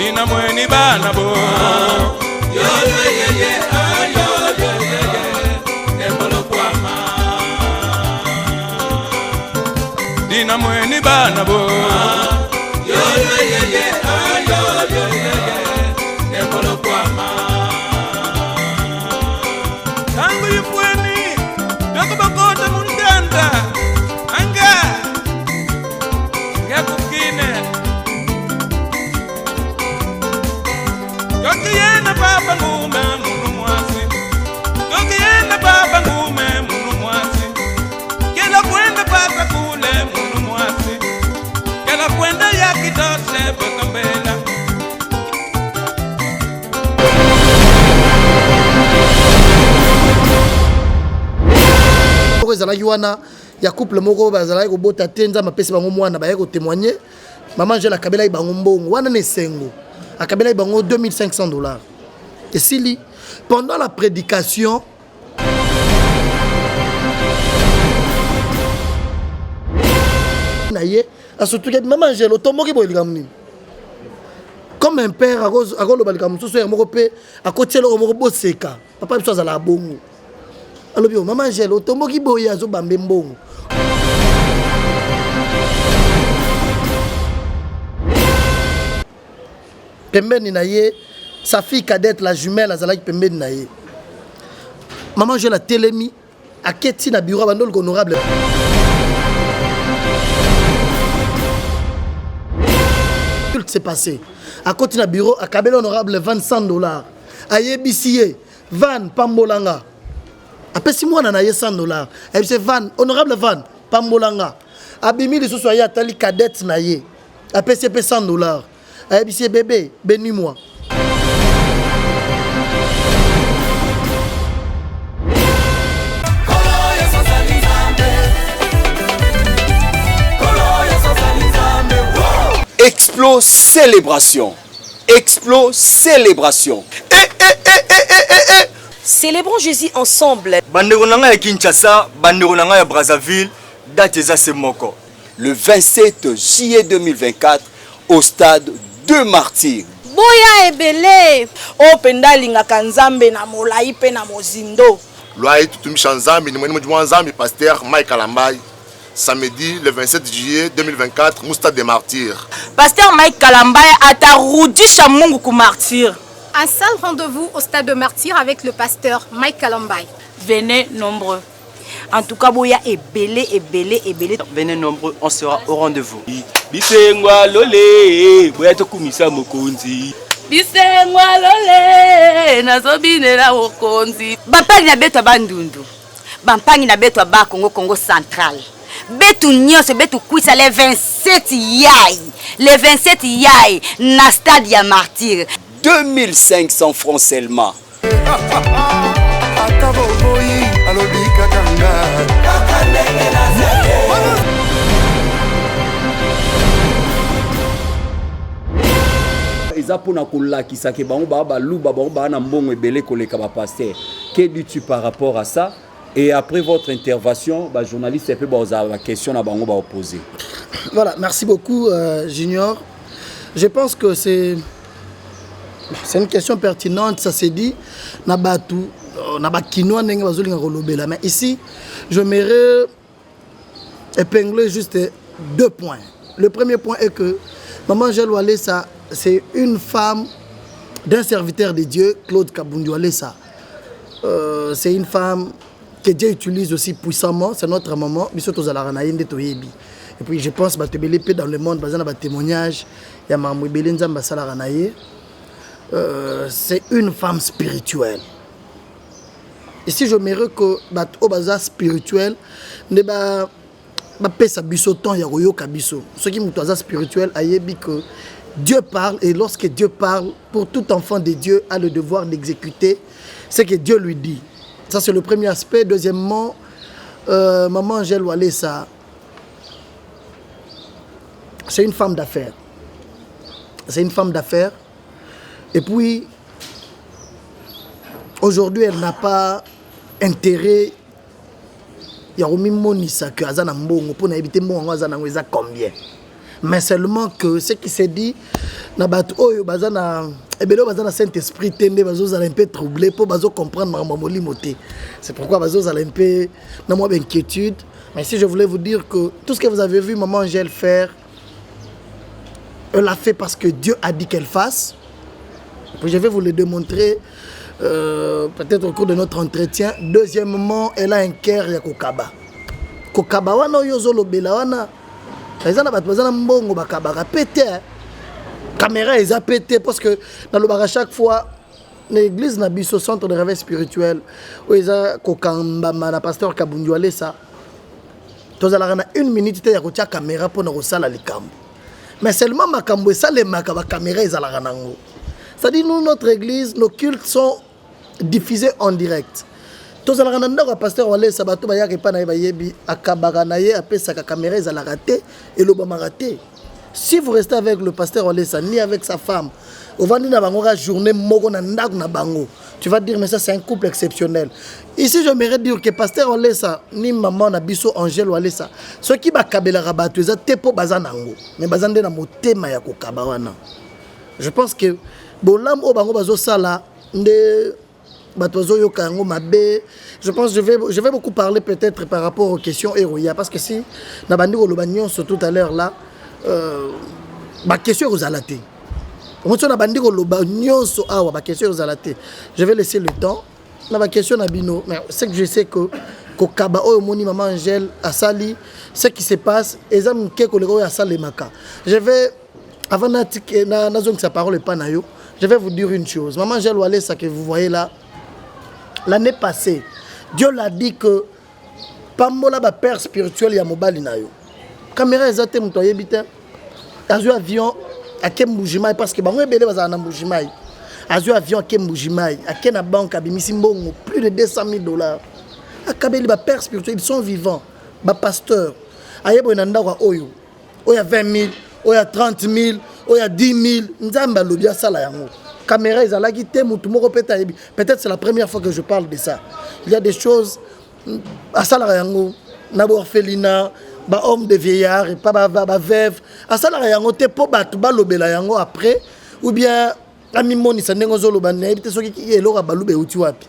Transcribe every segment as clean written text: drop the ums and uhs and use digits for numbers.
Dina mweni bana bo yo embolo kwama Dina mweni bana bo yo embolo kwama Tangu yifweni Doko bakota munganda Anga Ngakukine Yokiena baba ngume munu mwasi Yokiena baba ngume munu mwasi Kela kwenda paka kule munu mwasi Kela kwenda yakitose bekambela ezalaki wana ya couple moko bazalaki kobota te nzambe apesi bango mwana baye kotémoigner maman Angèle akabelaki bango mbongo wana na esengo akabelaki bango $2500 esili pendant la prédication na ye asutuki maman Angèle otomboki boye likambo nini comme un père akoloba likambo mosusu ya moko mpe akotia eloko moko boseka papa biso azalaka bongo alobi yo maman Angèle otomboki boye azobambe mbongo pembeni na ye sa fille cadette la jumelle azalaki pembeni na ye maman Angèle atelemi aketi na bureau bandoli honorable s'est passé akoti na bureau akabeli honorable $100 ayebisi ye van pambolanga apesi mwana na ye $100 ayebisi van honorable van pambolanga abimi lisusu aye atali cadette na ye apesi pe $100 ayebisi bébé bénis-moi Explos célébration. Explos célébration. Célébrons Jésus ensemble. Bandeko nanga ya Kinshasa, bandeko nanga ya Brazzaville, date eza semoko. Le 27 juillet 2024 au stade de Martyrs. Boya ebele. O pendali ngaka nzambe na molai pe na mozindo. Loaï tutumisha nzambe ni mwene mwa nzambe pasteur Mike Kalambai. Samedi le 27 juillet 2024 au stade des Martyrs. Pasteur Mike Kalambai atarudisha Mungu ku martyr. Un seul rendez-vous au stade de Martyrs avec le pasteur Mike Kalambai. Venez nombreux. En tout cas, boya ebele. Venez nombreux, on sera au rendez-vous. Bisengwa lole, boya tokumisa mokonzi. Bisengwa lole, nazobinela mokonzi. Bapali na beto bandundu. Bampangi na beto ba Congo central. Betu nyonso betu kwisa le 27 yai. Le 27 yai na stade ya Martyr. 2500 francs seulement. Eza pona kolakisa ke bango ba luba bango ba na mbongo ebele koleka ba pasteur. Que dis-tu par rapport à ça? Et après votre intervention, bah, journaliste peut poser la question à bango ba opposer. Voilà, merci beaucoup Junior. Je pense que c'est une question pertinente, ça s'est dit. Nabatu, nabakinoa nenga bazolinga kolobela. Mais ici, je m'aimerais épingler juste 2 points. Le premier point est que Maman Angèle Walesa, c'est une femme d'un serviteur de Dieu, Claude Kabundu Walesa. C'est une femme que Dieu utilise aussi puissamment, c'est notre maman. Et puis je pense que dans le monde, des témoignages, c'est une femme spirituelle. Ici, je me que les spirituel ne pas pesa biso temps ya koyoka biso. Ce qui est spirituel, ayebi que Dieu parle, et lorsque Dieu parle, pour tout enfant de Dieu a le devoir d'exécuter ce que Dieu lui dit. Ça, c'est le premier aspect. Deuxièmement, Maman Angèle Walesa, c'est une femme d'affaires. C'est une femme d'affaires. Et puis, aujourd'hui, elle n'a pas intérêt. Il y a un monisa que Azana Mbongo pour éviter mon Azana combien. mais seulement que ce qui s'est dit na bato oyo bazana ebelo bazana Saint-Esprit tende bazo un peu troublé pour bazo comprendre mamoli moté. C'est pourquoi bazo un peu na moi d'inquiétude. Mais si je voulais vous dire que tout ce que vous avez vu maman Angèle faire, elle l'a fait parce que Dieu a dit qu'elle fasse. Puis je vais vous le démontrer peut-être au cours de notre entretien. Deuxièmement, elle a un cœur ya kokaba. Kokaba wana yozolo bela wana. Ezana bat bazana mbongo bakaba pété. Caméra ils a pété parce que dans le bar à chaque fois l'église na biso centre de réveil spirituel où ils a kokamba na pasteur Kabundu Alessa. Tozala na 1 minute ya kotia caméra pour na kosala likambo. Mais seulement makambo et ça les makaba caméra ils ala nango. C'est-à-dire nous notre église nos cultes sont diffusés en direct. Tozala na ndako pasteur Alessa bato ba yaka pa na yebi akabaka na ye apesa ka caméra ils ala raté et lo ba raté. Si vous restez avec le pasteur Alessa ni avec sa femme, au vandi na bango ka journée moko na ndako na bango. Tu vas dire mais ça c'est un couple exceptionnel. Ici j'aimerais dire que pasteur Alessa ni maman na biso Angèle Alessa ceux qui ba kabela rabato eza tepo bazanango mais bazande na motema ya kokaba wana. Je pense que bolam o bango bazo sala nde batozo yoka ngo mabe. Je pense que je vais beaucoup parler peut-être par rapport aux questions héroïa parce que si na bandi ko lobanyon tout à l'heure là ba question aux alaté. Je vais laisser le temps. La question Nabino, c'est que je sais que Kokaba o moni maman Angèle a sali ce qui se passe et ça me a sali maka. Je vais avant na zone sa parole pas nayo, je vais vous dire une chose. Maman Angèle Alessa que vous voyez là l'année passée, Dieu l'a dit que pambola ba père spirituel ya mobali nayo. Caméra ezate mtoye bita. Avion à Kemboujimaï parce que bango ebele bazana Mboujimaï. Azu avion à Kemboujimaï, à Kena banque abimisi mbongo plus de $200,000. Akabeli ba père spirituel, ils sont vivants. Ba pasteur. Ayebo nanda kwa oyo. Oya 20,000, oya 30,000, oya 10,000. Nzamba lobia sala yango. Caméra ils alaki te mutu moko peta yebi. Peut-être c'est la première fois que je parle de ça. Il y a des choses à sala yango na orphelinat. Ba homme de vieillard et pas ba veuve asala yango te po batu ba lobela yango après ou bien ami moni sandengo zolo ba na ebite soki ki elora balube uti wapi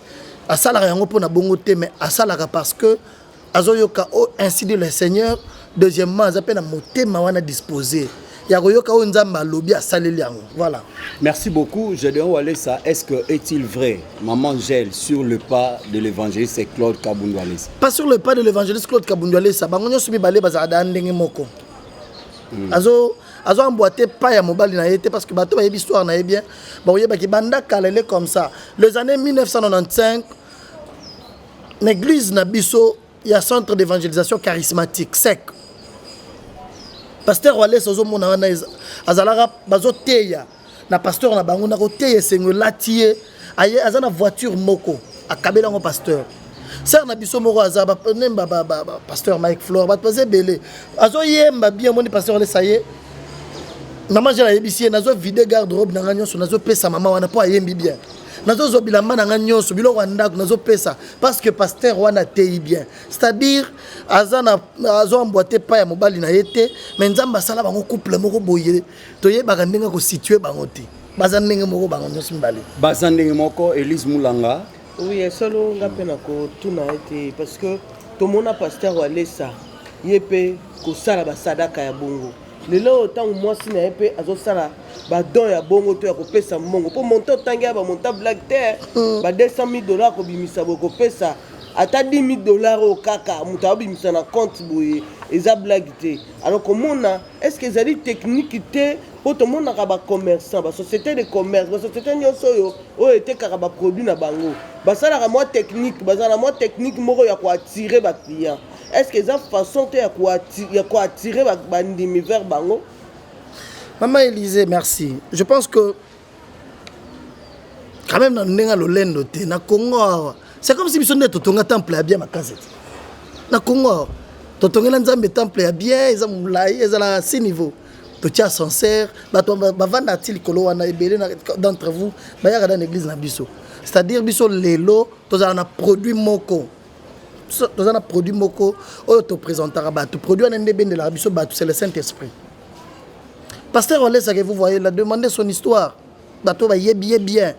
asala yango po na bongo te mais asala parce que azoyoka ainsi dit le Seigneur. Deuxièmement azape na motema wana disposer ya koyoka o nzamba lobi asaleli yango. Voilà. Merci beaucoup. Je dois aller ça. Est-ce que est-il vrai maman Angèle sur le pas de l'évangéliste Claude Kabundu Alessa? Pas sur le pas de l'évangéliste Claude Kabundu Alessa. Bango nyo subi balé bazada ndenge moko. Azo emboîté pas ya mobali na yete parce que bato ba histoire na bien. Ba oyeba ki banda kalele comme ça. Les années 1995 l'église na biso il y a centre d'évangélisation charismatique sec. Pasteur Alessa ozo mona wana azalaka bazoteya na pasteur na bango na koteya sengo latie aye azana voiture moko akabela ngo pasteur ser na biso moko azaba nemba pasteur Mike Flore batwaze belé azo yemba bien moni pasteur Alessa ye maman jela yebisi nazo vide garde-robe na nganyo so nazo pesa mama wana po ayembi bien nazo zobila mana nganyo so biloko andako nazo pesa parce que pasteur wana tei bien c'est-à-dire azana azo emboîter pas ya mobali na yete mais nzamba sala bango couple moko boye toye bakandenga ko situer bango te bazandenge moko bango nyosi mbali bazandenge moko Elise Moulanga. Oui solo ngape na ko tuna été parce que to mona pasteur Alessa yepe ko sala ba sadaka ya bongo lelo tant moi si na yepe azo sala ba don ya bongo to ya ko pesa mongo pour monter tangia ba monta black terre ba $200,000 ko bimisa boko pesa ata $10,000 au kaka muta bimisa na compte boye eza blague te. Alors comment est-ce que ça dit technique te pour tout le monde ba commerçant ba société de commerce ba société nyoso yo o était kaka ba produit na bango ba sala ka moi technique ba sala moi technique moko ya ko attirer ba client. Est-ce que ça façon te ya ko attirer ba bandimi vers bango? Maman Élisée, merci. Je pense que quand même dans le lendo te na Congo c'est comme si biso ne totonga temple ya bien makazete. Na Congo totonga na nzambe temple ya bien eza mulai eza la 6 niveaux. Totia sincère bato bavanda ti likolo wana ebele d'entre vous bayaka dans l'église na biso. C'est-à-dire biso lelo tozala na produit moko. Tozala na produit moko oyo to présentera bato produit na ndebe de la biso bato c'est le Saint-Esprit. Pasteur Walesa, que vous voyez, il a demandé son histoire. Bato va bien.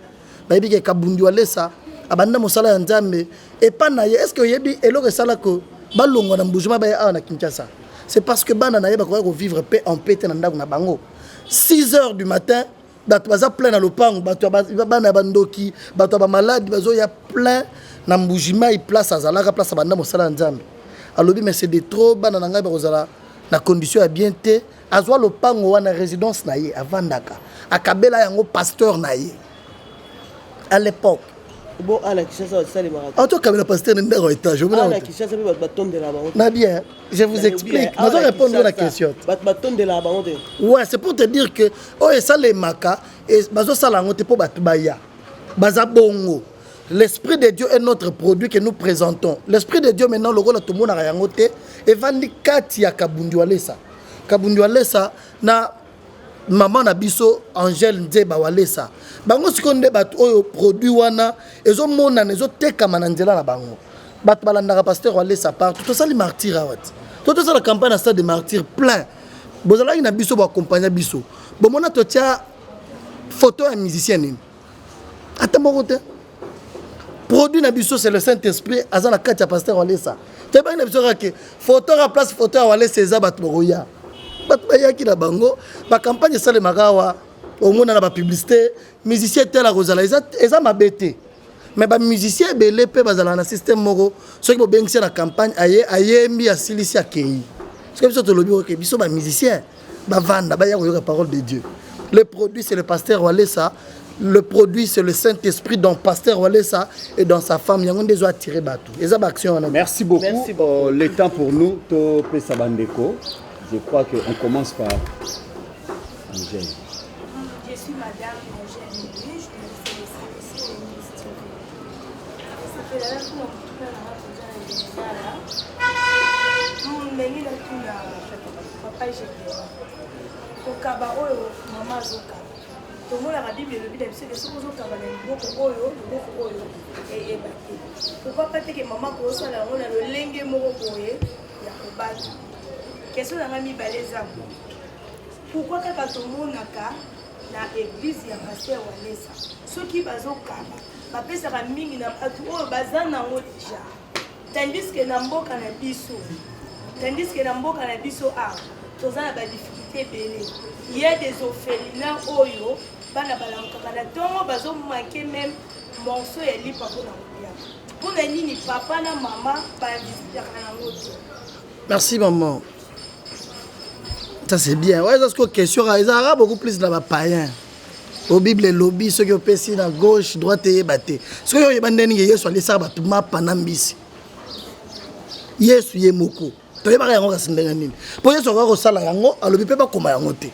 Bah yebi que Kabundi Walesa, abanda mosala nzambe. Et pas naïe. Est-ce que yebi elo que ça là que balongo na mbujuma ba ya na Kinshasa. C'est parce que bana naïe ba ko vivre paix en paix na ndaku na bango. 6h du matin, bato baza plein na lopango, bato bana bandoki, bato ba malade, bazo ya plein na mbujima i place azalaka place abanda mosala nzambe. Alobi mais c'est de trop bana nanga ba kozala na condition ya bien té. Azwa lopango wana résidence naïe avandaka. Akabela yango pasteur naïe. À l'époque. Bon, à la Kinshasa, ça les marathons. En tout cas, le pasteur n'est pas au étage. À la Kinshasa, c'est bâton de la banque. Bien, je vous explique. Nous allons répondre à la question. Bâton de la banque. Ouais, c'est pour te dire que, oh, et ça les maca, et bazo salangote pour batubaya. Bazabongo. L'esprit de Dieu est notre produit que nous présentons. L'esprit de Dieu maintenant, le rôle de tout le monde a rayangote, et vandi kati ya Kabundi Walesa. Kabundi Walesa, na maman na biso Angèle Nzeba Walesa. Bango sikonde batu oyo produit wana ezo mona nezo teka mananzela na bango. Batu balandaka pasteur Walesa partout. Tout ça les martyrs awat. Tout ça la campagne à stade de martyrs plein. Bozala ina biso ba accompagner biso. Bon mona to tia photo un musicien ni. Atamorote. Produit na biso c'est le Saint-Esprit azana katia pasteur Walesa. Teba ina biso que photo à place photo à Walesa eza batu boya. Batbayaki na bango ba campagne ça les magawa au monde na ba publicité musicien tel a Rosala eza mabete mais ba musicien belé pe bazala na système moko ceux qui bo bengisa na campagne ayembi asilisi akei ce que biso to lobi que biso ba musicien ba vanda ba ya ko yoka parole de Dieu. Le produit c'est le pasteur Walesa, le produit c'est le Saint-Esprit dans pasteur Walesa et dans sa femme yango ndezo attirer batu eza ba action. Merci beaucoup. Le temps pour nous to pesa bandeko. Je crois qu'on commence par Angèle. Je suis madame Angèle Nubu, je me fais laisser au ministère. Ça fait la même chose que tout le monde a papa j'ai au cabaro maman zoka. Tout le monde a dit le bible c'est que ce que vous avez beaucoup et pourquoi pas que maman ko ça là on a le lenge moko boye ya ko battre. Question na ngami baleza. Pourquoi kaka tomonaka na église ya pasteur Walesa soki bazokaba bapesaka mingi na batu oyo baza nango déjà tandis que na mboka na biso toza na badifficulté ebele. Il y a des orphelinats oyo bana balamukaka na ntongo bazomanke même morceau ya lipa mpona kolia mpona nini papa na mama bavisitaka nango te. Merci maman. Ça c'est bien. Ouais, parce que question a beaucoup plus dans la païen. Au Bible lobby ceux qui ont passé dans gauche, droite et batté. Ce que vous avez dit hier les ça tout ma panambisi. Yesu yemoko. To yeba yango ka sindenga nini. Pour yesu ko sala yango, alobi pe ba koma yango te.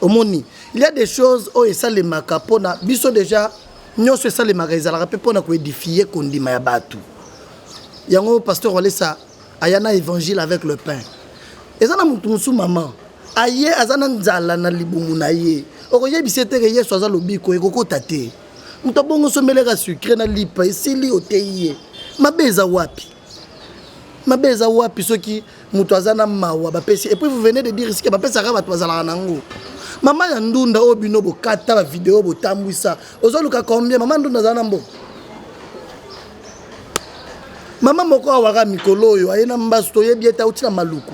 Omoni, il y a des choses où ça les makapona, biso déjà nyonso ça les magazala pe pona ko édifier kondima ya batu. Yango pasteur Walesa ayana évangile avec le pain. Ezana mutu maman aye azana nzala na libumu na ye okoye bisete ke yesu aza lobiko ekokota te mutu bongo someleka sucre na lipa esili oteye mabeza wapi soki mutu azana mawa bapesi et puis vous venez de dire ici que bapesa ka batu bazala nango maman ya ndunda obino bokata ba vidéo botambwisa ozoluka combien maman ndunda azana mbo maman moko awaka mikolo oyo ayena mbasu toyebi eta utina maluku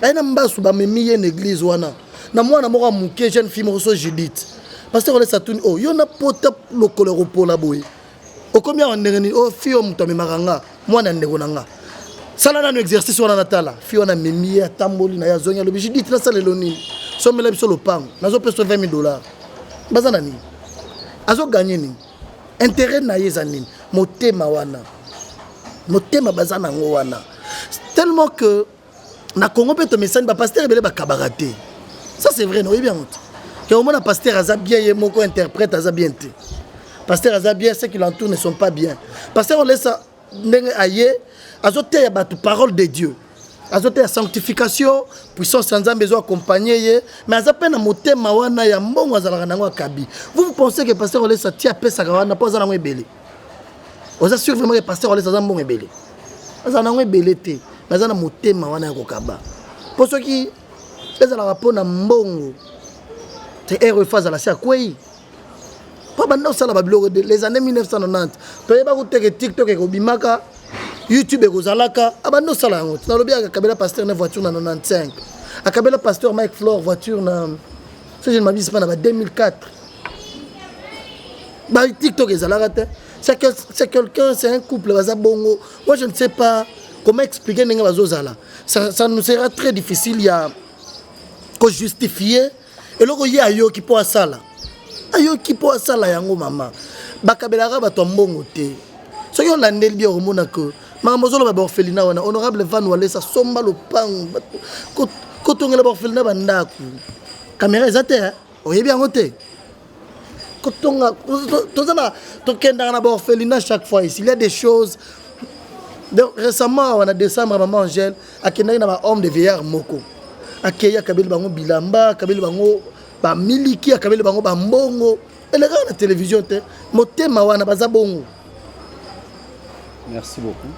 ayena mbasu bamemi ye na église wana na mwana moko muke jeune fille moko Judith pasteur Walesa tuni oh yo na pota lokolo ropola boye okomi ya ndengeni oh fille mutu amemaka nga mwana ndeko na nga sala na exercice wana natala fille wana memi ya tamboli na ya zonga lobi Judith na sala loni somela biso lopango nazo peso $20 bazana nini azo gagner nini intérêt na yeza nini motema wana motema bazana ngo wana tellement que na Congo peut te message ba pasteur belé ba kabarate ça c'est vrai non oui bien monte que au moins pasteur aza bien yemoko interprète aza bien te pasteur aza bien ceux qui l'entourent ne sont pas bien pasteur on laisse ndenge aye azote ya batu parole de Dieu azote ya sanctification puissance nzambe besoin accompagner ye mais aza pe na motema wana ya mbongo azalaka nango akabi vous pensez que pasteur on laisse tia pesa wana pas za nango ebele vous assurez vraiment que pasteur on laisse za mbongo ebele aza nango ebele te bazana motema wana ya kokaba pour ceux qui ezalaka mpona mbongo te RFA azala si akwei mpo banda osala babiloko les années 1990 toyeba koteke TikTok ekobimaka YouTube ekozalaka abanda osala yango nalobi akabela Pasteur na voiture na 95 akabela Pasteur Mike Flore voiture na si je ne m'abuse pas na 2004 bah TikTok ezalaka te c'est quelqu'un c'est un couple baza bongo moi je ne sais pas comment expliquer ndenge bazozala ça nous sera très difficile ya ko justifier eloko ye ayoki po asala yango mama bakabelaka bato mbongo te soki olandeli bien omona que makambo ozoloba baorphelina wana honorable Van Walesa somba lopango kotongela baorphelina bandako caméra eza te oyebi yango te kotonga tokendaka na baorphelina chaque fois ici il y a des choses. Donc, récemment en décembre maman Angèle akendaki na bahomme de vieillard moko akeya kabeli bango bilamba kabeli bango bamiliki akabeli bango bambongo eleka na télévision te motema wana baza bongo. Merci beaucoup.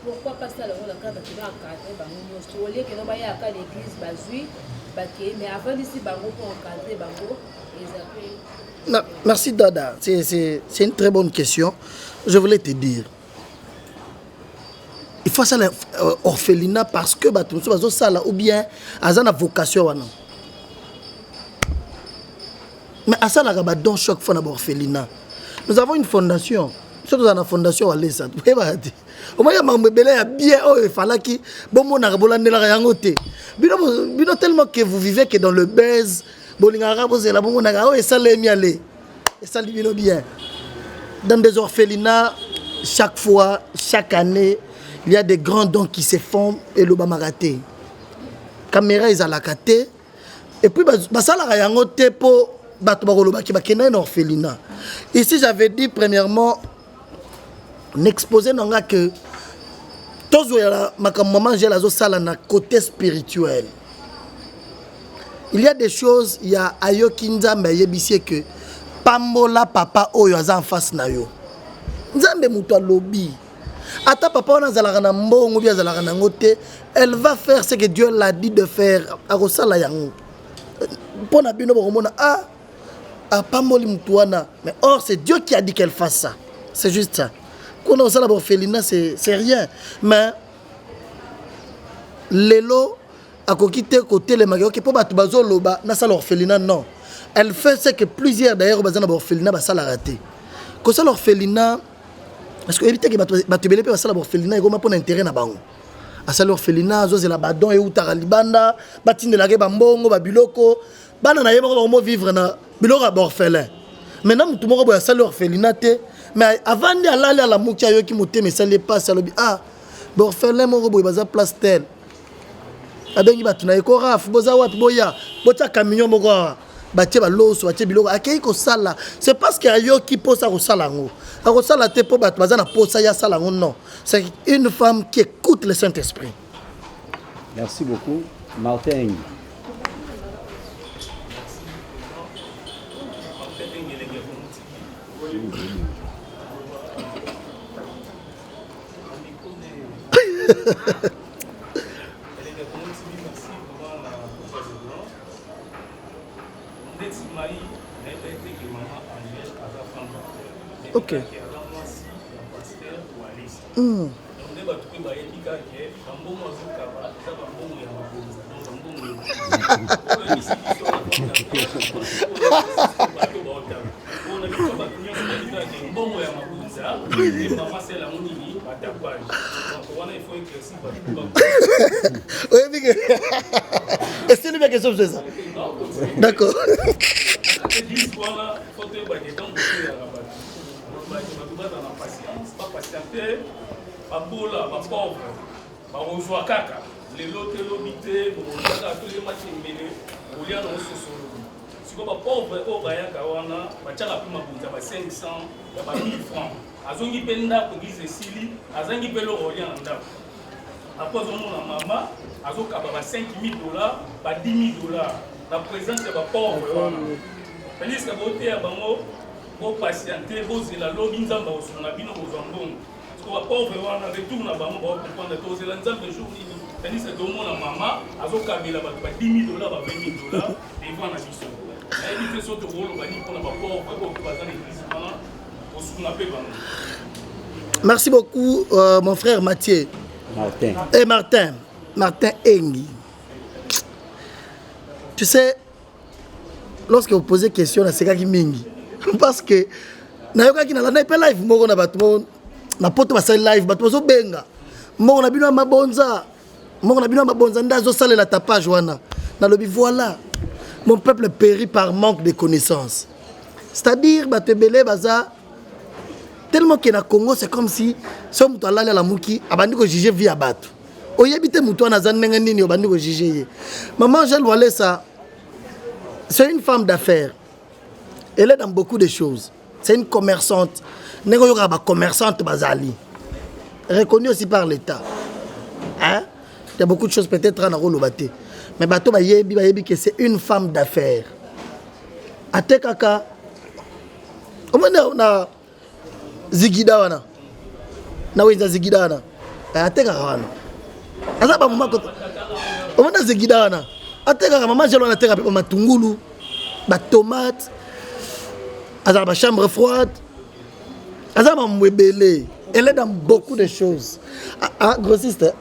Pourquoi pas ça le cadre qui va encadrer bango au lieu que nous bailler à l'église bazui mais avant d'ici bango pour encadrer bango non, merci Dada, c'est une très bonne question. Je voulais te dire il faut ça l'orphelinat parce que bato bazo sala ou bien azana vocation wana mais à ça la don chaque fois na orphelinat nous avons une fondation surtout dans la fondation Walesa au moins il y a bien il fallait que bon bino tellement que vous vivez que dans le buzz bien dans des orphelinats chaque fois chaque année il y a des grands dons qui se font et le bamaraté caméra ils à la caté et puis basala yango te po bato bakoloba ki bakena na orphelinat ici j'avais dit premièrement n'exposer nanga que tozo ya maman j'ai la sala na côté spirituel il y a des choses il y a ayoki nzambe yebisi que pambola papa oyo aza en face na yo nzambe muto alobi ata papa ona zalaka na mbongo bi azalaka na ngote elle va faire ce que Dieu l'a dit de faire akosala yango pona bino bokomona pamboli muto wana mais or c'est Dieu qui a dit qu'elle fasse ça c'est juste ça. Quand on a l'orphelinat, c'est rien. Mais l'élo a quitté côté les magasins qui pour battre bazolo ba na ça l'orphelinat non. Elle fait ce que plusieurs d'ailleurs bazana l'orphelinat ba ça la raté. Quand ça l'orphelinat parce que éviter que battu belé pe ça l'orphelinat et comment pour intérêt na bango. À ça l'orphelinat zo c'est la badon et utara libanda batine la ba mbongo ba biloko bana na yeba ko vivre na biloko ba orphelin. Maintenant tout le monde a ça l'orphelinat mais avant d'aller à la moukia yo ki moté mais ça les passe lobi bon orphelin mo boy baza place tel abengi batu na ekora fu boza wapi boya bota camion moko batie ba loso batie biloko akei ko sala c'est parce que yo ki posa ko sala ngo ko sala te po batu baza na posa ya sala ngo non c'est une femme qui écoute le Saint-Esprit. Merci beaucoup Martin. Ok. Est-ce que c'est question de ça? D'accord. siko ba pauvre o bayaka wana batiaka mpe mabonza ba 500 ya ba 1000 francs azongi mpe ndako église esili azangi mpe loko olia na ndako après azomona mama azokaba ba 5000 dollars ba 10000 dollars la présence ya ba pauvre wana tandis que boteya bango bopatiente bozela lobi nzambe akosunga bino kozwa mbongo siko ba pauvre wana retour na bango baokomprendre tozela nzambe jour nini tandis que tomona mama azokabela bato ba 10000 dollars ba 20000 dollars devant na biso nayebi te so tokoloba nini mpona ba pauvre oyo baza na église wana kosunga mpe bango. Merci beaucoup, mon frère Mathieu. Martin. Et Martin Engi. Tu sais, lorsque vous posez question, c'est qui mingi. Parce que, na yoka ki na pas live, moko na bato, na poto basali live, bato bazo benga. Moko na bino mabonza, ndazo sale la tapage wana. Na lobi voilà, mon peuple périt par manque de connaissances. C'est-à-dire, bato belé baza. Tellement que na Congo, c'est comme si si on allait à la mouki, abandi ko juger via bateau. Oyebite muto na zanenga nini obandi ko juger. Maman Jeanne Walesa, c'est une femme d'affaires. Elle est dans beaucoup de choses. C'est une commerçante. Nego yoka ba commerçante bazali. Reconnue aussi par l'État. Hein? Il y a beaucoup de choses peut-être à Narolobate. Mais bateau ba yebi que c'est une femme d'affaires. Atekaka. Comment on a Zigida wana na wenza Zigida wana ateka wana azaba mama ko omana Zigida wana ateka mama jelo na teka pe matungulu ba tomate azaba chambre froide azaba mwebele. Elle est dans beaucoup de choses. Grossiste.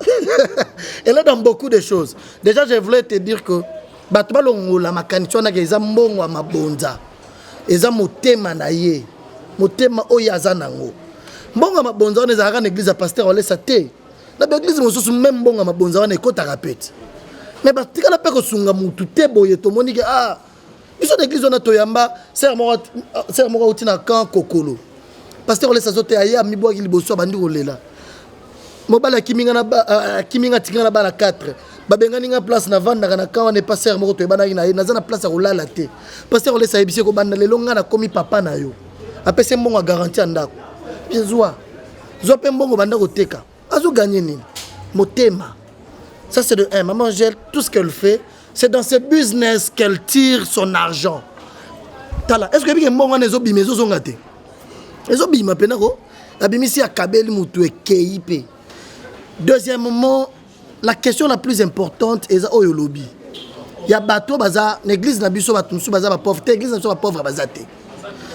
Elle est dans beaucoup de choses. Déjà je voulais te dire que batba longola makanitwa na keza mbongo mabonza eza motema na ye motema oyaza nango mbonga mabonza wana ezalaka na église ya pasteur Walesa te na baeglise mosusu même mbonga mabonza wana ekotaka pete mais batikala mpe kosunga mutu te boye tomoni ke biso na église wana toyamba ser moko auti na camp kokolo pasteur Walesa zote aya mibwaki liboso abandi kolela mobala kiminga tikinga na bana 4 babengani nga place na vanda na kawa ne pasteur moko toyebana na naza na place ya kolala te pasteur Walesa yebisi ko banda lelo nga na komi papa na yo apese mbongo garantie andako bizwa zope mbongo banda koteka azo gagner nini motema. Ça c'est de 1. Maman Gel, tout ce qu'elle fait c'est dans ce business qu'elle tire son argent. Tala est-ce que bien mbongo nezo bimezo zongate ezo bima penako abimisi akabeli mutu ekeipe. Deuxièmement, la question la plus importante est oyo lobby. Ya bato baza l'église na biso bato musu baza ba pauvre, l'église na biso ba pauvre bazate.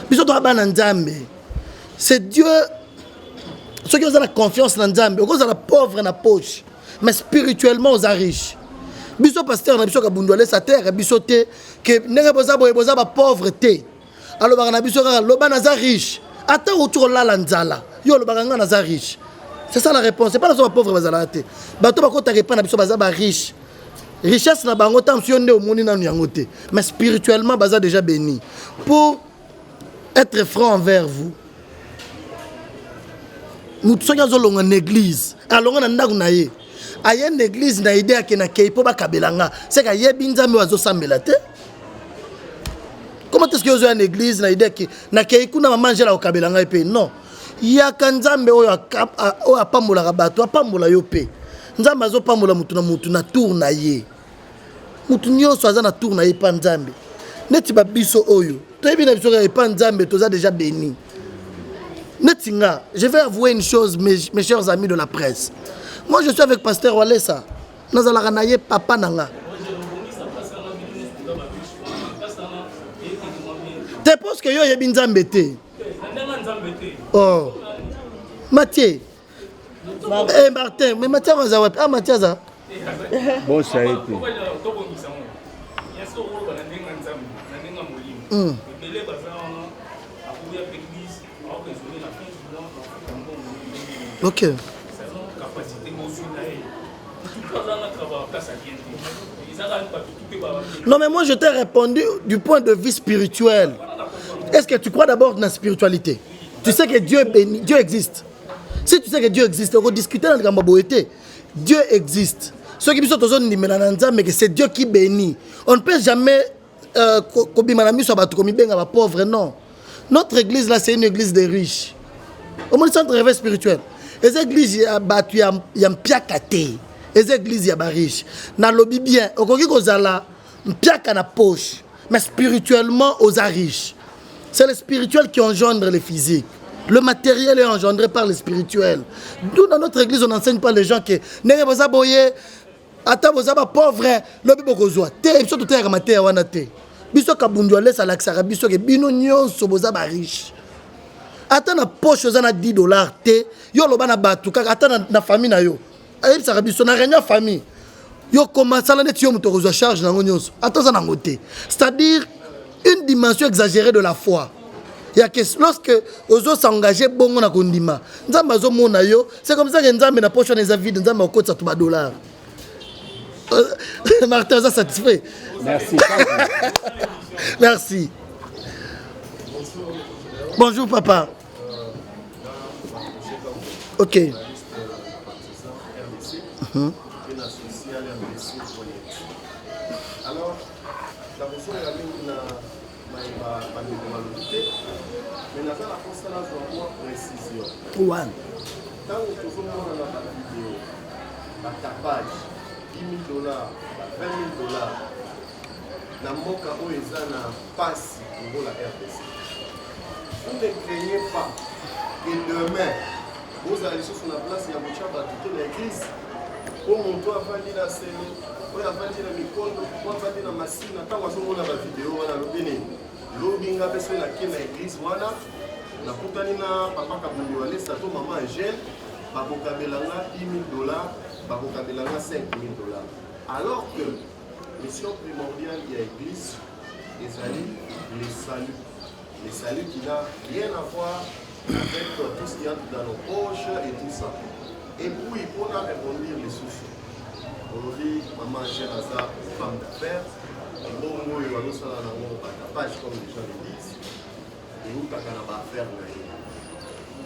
Biso to ba na Nzambe. C'est Dieu. Ceux qui ont la confiance dans Nzambe, ils ont la pauvre na poche, mais spirituellement ils sont riches. Biso pasteur na biso ka bundwale sa terre, biso te que nenge boza ba pauvreté. Alors ba na biso ka loba na za riche. Ata autour la nzala. Yo loba nga na za riche. C'est ça la réponse. C'est pas la so pauvre bazala te. Bato ba ko ta répondre na biso baza ba riche. Richesse na bango tam si on est au moni na nyango te. Mais spirituellement baza déjà béni. Pour être franc envers vous, nous sommes dans une église. Alors, nous sommes dans une église. Na idée que na keipo ba kabelanga. C'est que yebinza me wazo sambelate. Comment est-ce que vous avez une église na idée que na keiku na manger la kabelanga epé non. Ya kanzambe oyo apambola rabato apambola yo pe. Nzambe azo pambola mutu na tour na ye. Mutu nyonso aza na tour na ye pa nzambe. Neti ba biso oyo. Toyebi na biso ka pa nzambe toza déjà béni. Netinga, je vais avouer une chose, mes chers amis de la presse. Moi, je suis avec Pasteur Walesa. Nous allons aller papa nanga. Tu penses que yo yebi nzambe te? Oh. Mathieu. Eh Martin, mais Mathieu on a ah Mathieu ça. Bon ça a été. Ok. Non mais moi je t'ai répondu du point de vue spirituel. Est-ce que tu crois d'abord dans la spiritualité? Tu sais que Dieu est béni, Dieu existe. Si tu sais que Dieu existe, on va discuter dans le Gambaboété. Dieu existe. Ceux qui disent que c'est Dieu qui bénit. On ne peut jamais kobima na miso bato komibenga ba pauvre, non. Notre église là c'est une église des riches. Au moins centre réveil spirituel. Les églises ya batu ya mpiaka te. Les églises ya ba riche. Na lobi bien, okoki kozala mpiaka na poche, mais spirituellement aux riches. C'est le spirituel qui engendre le physique. Le matériel est engendré par le spirituel. Nous, dans notre église, on n'enseigne pas les gens que n'est pas boye, ata bozaba pauvre, lobi bokozwa. Te biso tout est maté wana te. Biso kabundu laisse à l'axara biso ke bino nyonso bozaba riche. Ata na poche ozana $10 te, yo loba na batu kaka ata na famille na yo. Ayi sara biso na réunion famille. Yo commence à net yo muto kozwa charge nango nyonso. Ata za nango te. C'est-à-dire une dimension exagérée de la foi. Il y a que lorsque ozo s'engager bongo na kondima, nzamba zo mona yo, c'est comme ça que nzambe na poche na vide, nzamba okotsa tout $. Martin ça satisfait. Merci. Merci. Bonjour papa. OK. Alors, la question est mais la constat pour précision. Ouais. Tant que tout le monde a la vidéo, la tapage, $10,000, $20,000, na moka où ils ont la passe pour la RDC. Vous ne craignez pas que demain, vous allez sur la place, il y a beaucoup de l'église, pour mon toit, venir la scène, pour venir la micro, pour venir la machine, tant que vous avez la vidéo, on a le béni. L'obinga besoin na kina église wana na kutani na papa kabundi wale sato maman Angèle bakokabelanga $10,000 bakokabelanga $5,000 alors que mission primordiale de l'église est le salut qui n'a rien à voir avec tout ce qu'il y a dans nos poches et tout ça. Et puis pour nous répondre les soucis aujourd'hui maman Angèle a sa femme d'affaires. Bon, moi, je vais faire un page comme les gens le disent. Et nous, on va faire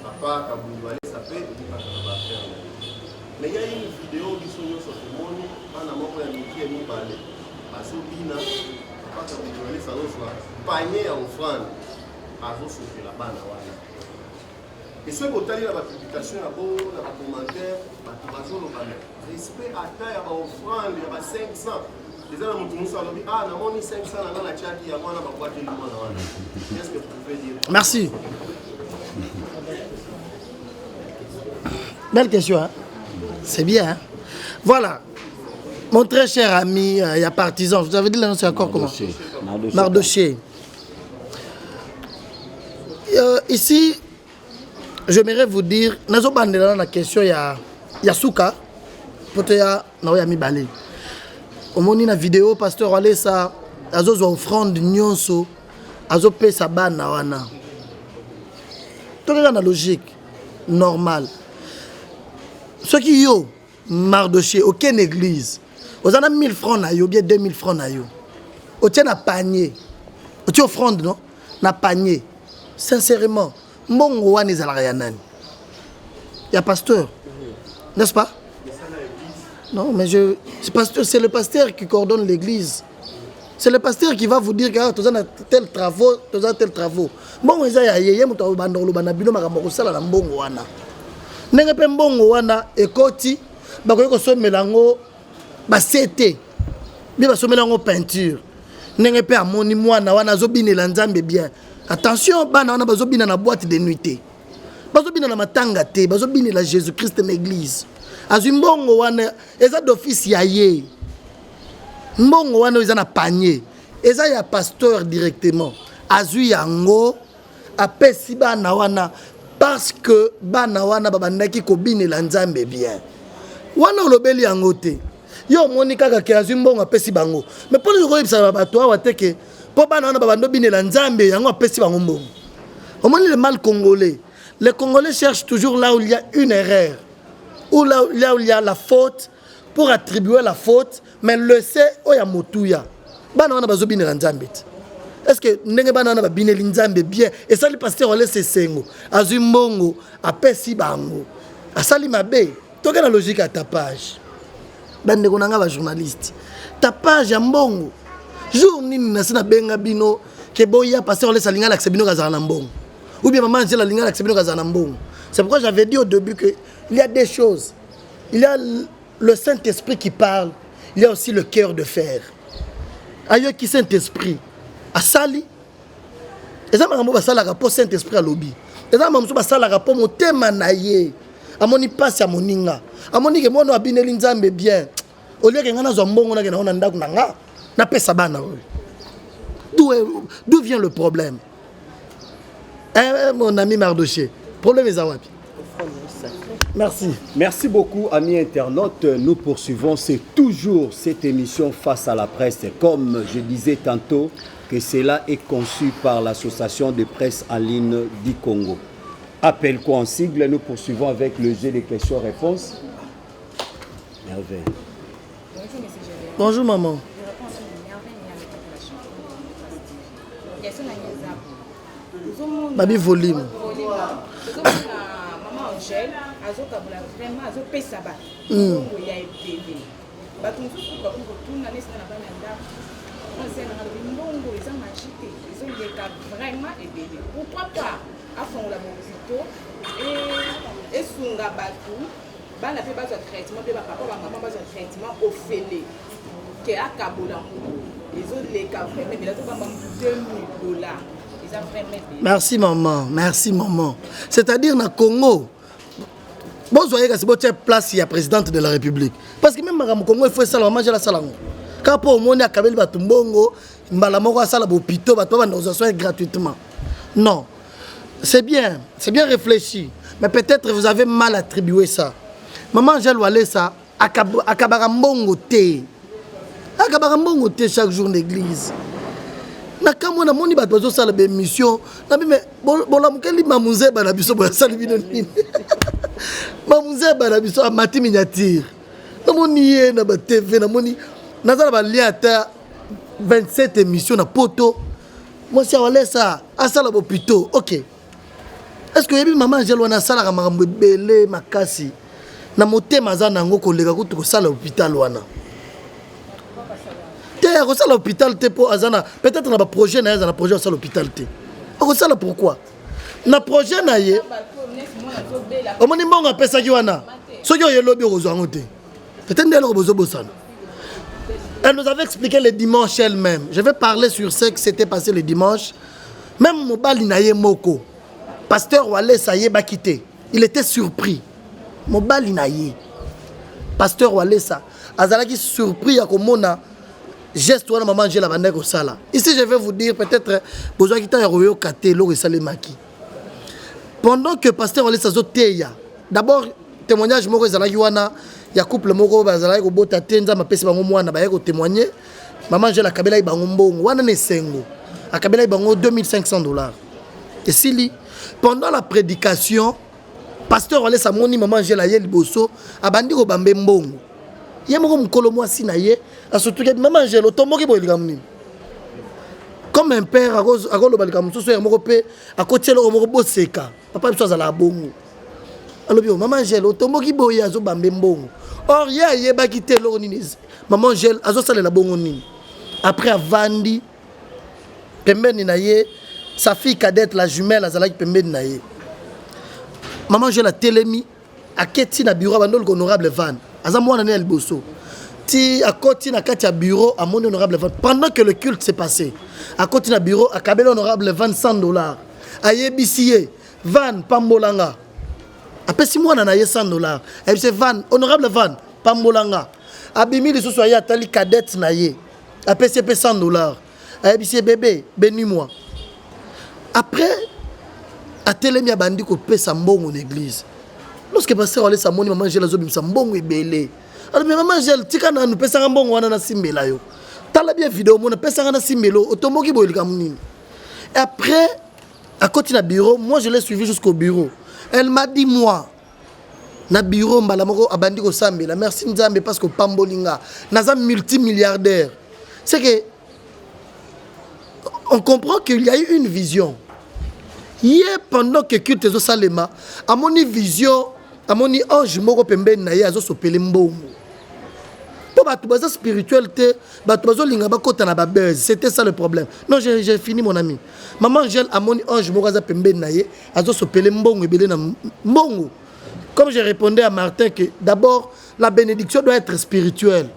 papa, quand vous allez s'appeler, vous va faire. Mais il y a une vidéo qui sont sur le monde, on a montré qui est nous parler. Parce que Bina, papa, quand vous allez s'allonger, panier à offrande, à vous sauver la banne. Et ce que vous avez dans la publication, dans les commentaires, dans le respect à taille, à offrande, il y a 500. Qu'est-ce que vous pouvez dire? Merci. Belle question, hein? C'est bien, hein? Voilà. Mon très cher ami, il y a partisan. Vous avez dit l'annonce encore comment? Mardoché. Ici, j'aimerais vous dire, nous avons la question, il y a Souka, Potea, Naoyami Balé. Au moni na vidéo pasteur wale sa azo zo offrande nyonso azo pesa bana wana. Tout est dans la logique normale. Ce qui yo Mardoché aucune église. Vous en avez 1000 francs na yo bien 2000 francs na yo. Au tien na panier. Au tien offrande non na panier. Sincèrement, mbongo wana ezalaka ya nani? Ya pasteur. N'est-ce pas? Non, mais c'est le pasteur qui coordonne l'église. C'est le pasteur qui va vous dire que tu as tel travaux, tu as tel travaux. Bon, il y a des gens qui ont dit que tu as mbongo wana. Nenge pe mbongo wana ekoti bakoki kosomela yango basete bi basomela yango peinture. Nenge pe amoni mwana wana azobinela nzambe bien. Attention, bana wana bazobina na boîte de nuit. Bazobina na matanga te, bazobinela Jésus-Christ na église. Azu mbongo wana eza d'office ya ye. Mbongo wana eza na panier. Eza ya pasteur directement. Azu yango apesi bana wana parce que bana wana babandaki kobinela nzambe bien. Wana olobeli yango te. Yo moni kaka ke azu mbongo apesi bango. Mais pour le koyebisa bato awa te ke po bana wana babando binela nzambe yango apesi bango mbongo. Au moins le mal congolais. Les Congolais cherchent toujours là où il y a une erreur. Ou là où il y a la faute, pour attribuer la faute, mais le sait, oh ya motuya. Bana wana bazo binela nzambe. Est-ce que ndenge bana wana ba bineli nzambe bien? Et ça le pasteur ole sesengo. Azu mbongo, apesi bango. Asali mabe. Toka na logique à tapage. Bande konanga ba journaliste. Tapage ya mbongo. jour nini na sina benga bino ke boya passer on laisse alinga la bino kazana mbongo ou bien maman Angèle alinga la bino kazana mbongo. C'est pourquoi j'avais dit au début que il y a des choses. Il y a le Saint-Esprit qui parle, il y a aussi le cœur de fer. Ailleurs qui Saint-Esprit a sali. Et ça m'a dit la rapport Saint-Esprit à lobby. Et ça m'a dit la rapport mon thème naïe. A moni passe à moninga. A moni que moi no abine linzambe bien. Au lieu que ngana zo mbongo na ngana ndaku nanga na pesa bana. D'où vient le problème? Mon ami Mardoché, problème est à wapi? Merci. Merci beaucoup, amis internautes. Nous poursuivons. C'est toujours cette émission Face à la presse. Comme je disais tantôt, que cela est conçu par l'Association de presse en ligne du Congo. Appel quoi en sigle, nous poursuivons avec le jeu des questions-réponses. Merveille. Bonjour maman. Babi volume. Maman Angèle, azokabula vraiment azopesa ba. Ngo ya ebele. Bato nsusu ba ko tuna nesa na bana ndako. On sait na mbongo eza machite. Ils ont des cas vraiment ebele. Pourquoi pas afongola mozito et sunga bato bana pe bazo traitement pe ba papa ba maman bazo traitement au félé. Ke akabula ngo. Ils ont les cas vraiment mais là to ba $2,000. Merci maman, merci maman. C'est-à-dire na Congo, bon voyez que c'est bon place il y a présidente de la République. Parce que même au Congo il faut ça manger la salango. Quand pour monde a kabeli batumbongo, mbala moko asala bopito bato ba nous soins gratuitement. Non. C'est bien réfléchi, mais peut-être vous avez mal attribué ça. Maman Angèle Walé ça akabara mbongo te. Akabara mbongo te chaque jour l'église. Nakamona moni bato bazo sala be mission na bime bola mukeli mamuze bana biso boya sala bino nini mamuze bana biso amati miniature na moni ye na ba TV na moni nazala ba liata 27 émissions na poto moi si wala ça asala bo pito. OK, est-ce que yebi maman Angèle wana sala makambo belé makasi na motema za nango koleka kutu ko sala hôpital wana à l'hôpital peut-être on a un projet à projet à l'hôpital pourquoi na projet na ye on moni mbongo apesa ki wana soki oyelobi okozwango te peut-être ndelo bozobosana. Elle nous avait expliqué le dimanche elle-même. Je vais parler sur ce qui s'était passé le dimanche. Même mobali na ye moko pasteur Walé ça y est bakité, il était surpris. Mobali na ye pasteur Walé ça azalaki surpris ya komona geste wana maman Angèle abandé ko sala. Ici je vais vous dire peut-être besoin kita ya royo katé lo salé maki. Pendant que pasteur Walé sazo teya. D'abord témoignage moko ezalaki wana ya couple moko bazalaki ko bota tenza mapesi bango mwana ba ko témoigner. Maman Angèle akabela bango mbongo wana ne sengo. Akabela bango $2,500. Et si pendant la prédication pasteur Walé sa moni maman Angèle aye liboso abandi ko bambe mbongo. Il y a un peu de surtout que maman Angèle comme un père à cause à côté de papa il la bongo alors maman Angèle otomoki boye azo bambe mbongo or ya ba quitté l'organisme maman Angèle azo sala la bongo nini après avandi pembeni na ye sa fille cadette la jumelle azalaki pembeni na ye maman Angèle a telemi a keti na bureau bandol honorable Van Azamouana ne Bosso. Ti à côté na katia bureau à mon honorable Van pendant que le culte s'est passé. À côté na bureau à kabelo honorable Van $100. A yebisiye Van Pambolanga. Après 6 mois na ye $100. Et c'est Van honorable Van Pambolanga. Abimi de ce soir tali cadette na ye. Après c'est $100. A yebisiye bébé bénis-moi. Après a telemi abandi ko pesa mbongo en église. Lorsque pasteur Walé Samoni maman Angèle azo bimsa mbongo ebele. Alors mais maman Angèle tika na nous pesa mbongo wana na simbela yo. Tala bien vidéo mona pesa na simbelo otomoki boyelika munini. Et après à côté na bureau, moi je l'ai suivi jusqu'au bureau. Elle m'a dit moi na bureau mbala moko abandi ko sambela merci Nzambe parce que pambolinga naza multimilliardaire. C'est que on comprend qu'il y a eu une vision. Hier pendant que culte zo salema à mon vision à mon ange moko pembeni na ye azo sopele mbongo. po bato baza spiritualité bato bazolinga bakota na babese. C'était ça le problème. Non, j'ai fini mon ami. Maman Angèle amoni ange moko aza pembeni na ye azosopele mbongo ebele na mbongo. Comme j'ai répondu à Martin que d'abord la bénédiction doit être spirituelle.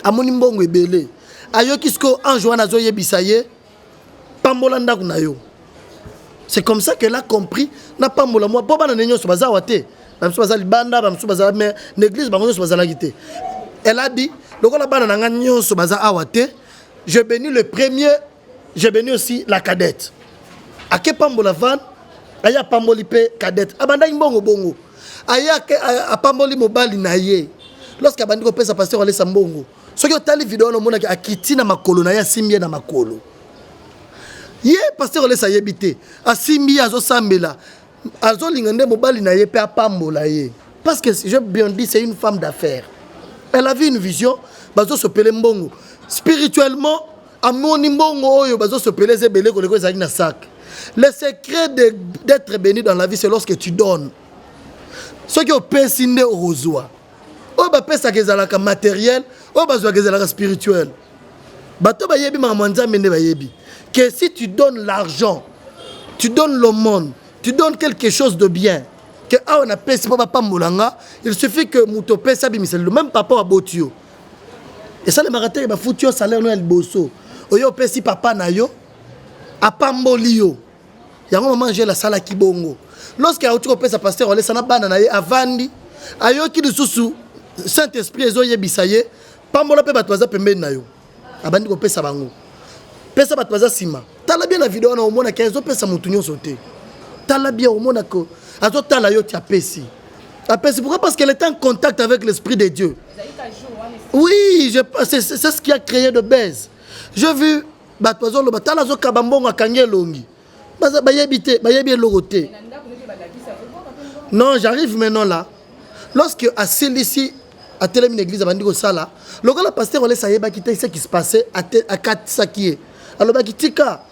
Amoni mbongo ebele ayoki siko ange wana azoyebisa ye pambola ndako na yo. C'est comme ça qu'elle a compris na pambola moi po bana nenyo so baza wate bamso baza libanda bamso baza mais l'église bango so baza la gité. Elle a dit lokola bana na nga nyonso baza awate, je bénis le premier, je bénis aussi la cadette. Ake pambola van aya pamboli pe cadette abanda mbongo bongo aya a pamboli mobali na ye. Lorsque abandi ko pesa pasteur ole sambongo soki otali video no mona akiti na makolo na ya simbie na makolo ye pasteur ole sa yebite asimbi azo sambela azo lingande mobali na ye pe apambola ye parce que je bien dit c'est une femme d'affaires. Elle avait une vision bazo sopele mbongo spirituellement amoni mbongo oyo bazo sopele zebele ko leko na sac. Le secret d'être béni dans la vie c'est lorsque tu donnes. Ce qui au pesinde ozwa o ba pesa kezalaka matériel o bazwa kezalaka spirituel bato ba yebi mamanza mende ba yebi que si tu donnes l'argent tu donnes le monde tu donnes quelque chose de bien que a on a pesa papa molanga il suffit que muto pesa bi misel le même papa wa botio et ça le marateur ba futio salaire no el bosso oyo pesi papa na yo apamboli yo yango maman j'ai la sala kibongo lorsque a otiko pesa pasteur ole sana bana na ye avandi ayoki lisusu Saint-Esprit ezo yebisa ye pambola pe bato baza pembeni na yo abandi ko pesa bango pesa bato baza sima tala bien la vidéo na omona ke ezo pesa mutu nyonso te tala bien omona ko azo tala yo ti apesi apesi pourquoi parce qu'elle était en contact avec l'esprit de Dieu. Oui, c'est ce qui a créé de baise. J'ai vu bato bazo lo batala zo kabambongo akange longi baza bayebite bayebi logote. Non, j'arrive maintenant là. Lorsque à Célici à télé une église abandi ko sala lokola la pasteur ole sayeba kité ce qui se passait à Katsakie alors ba kitika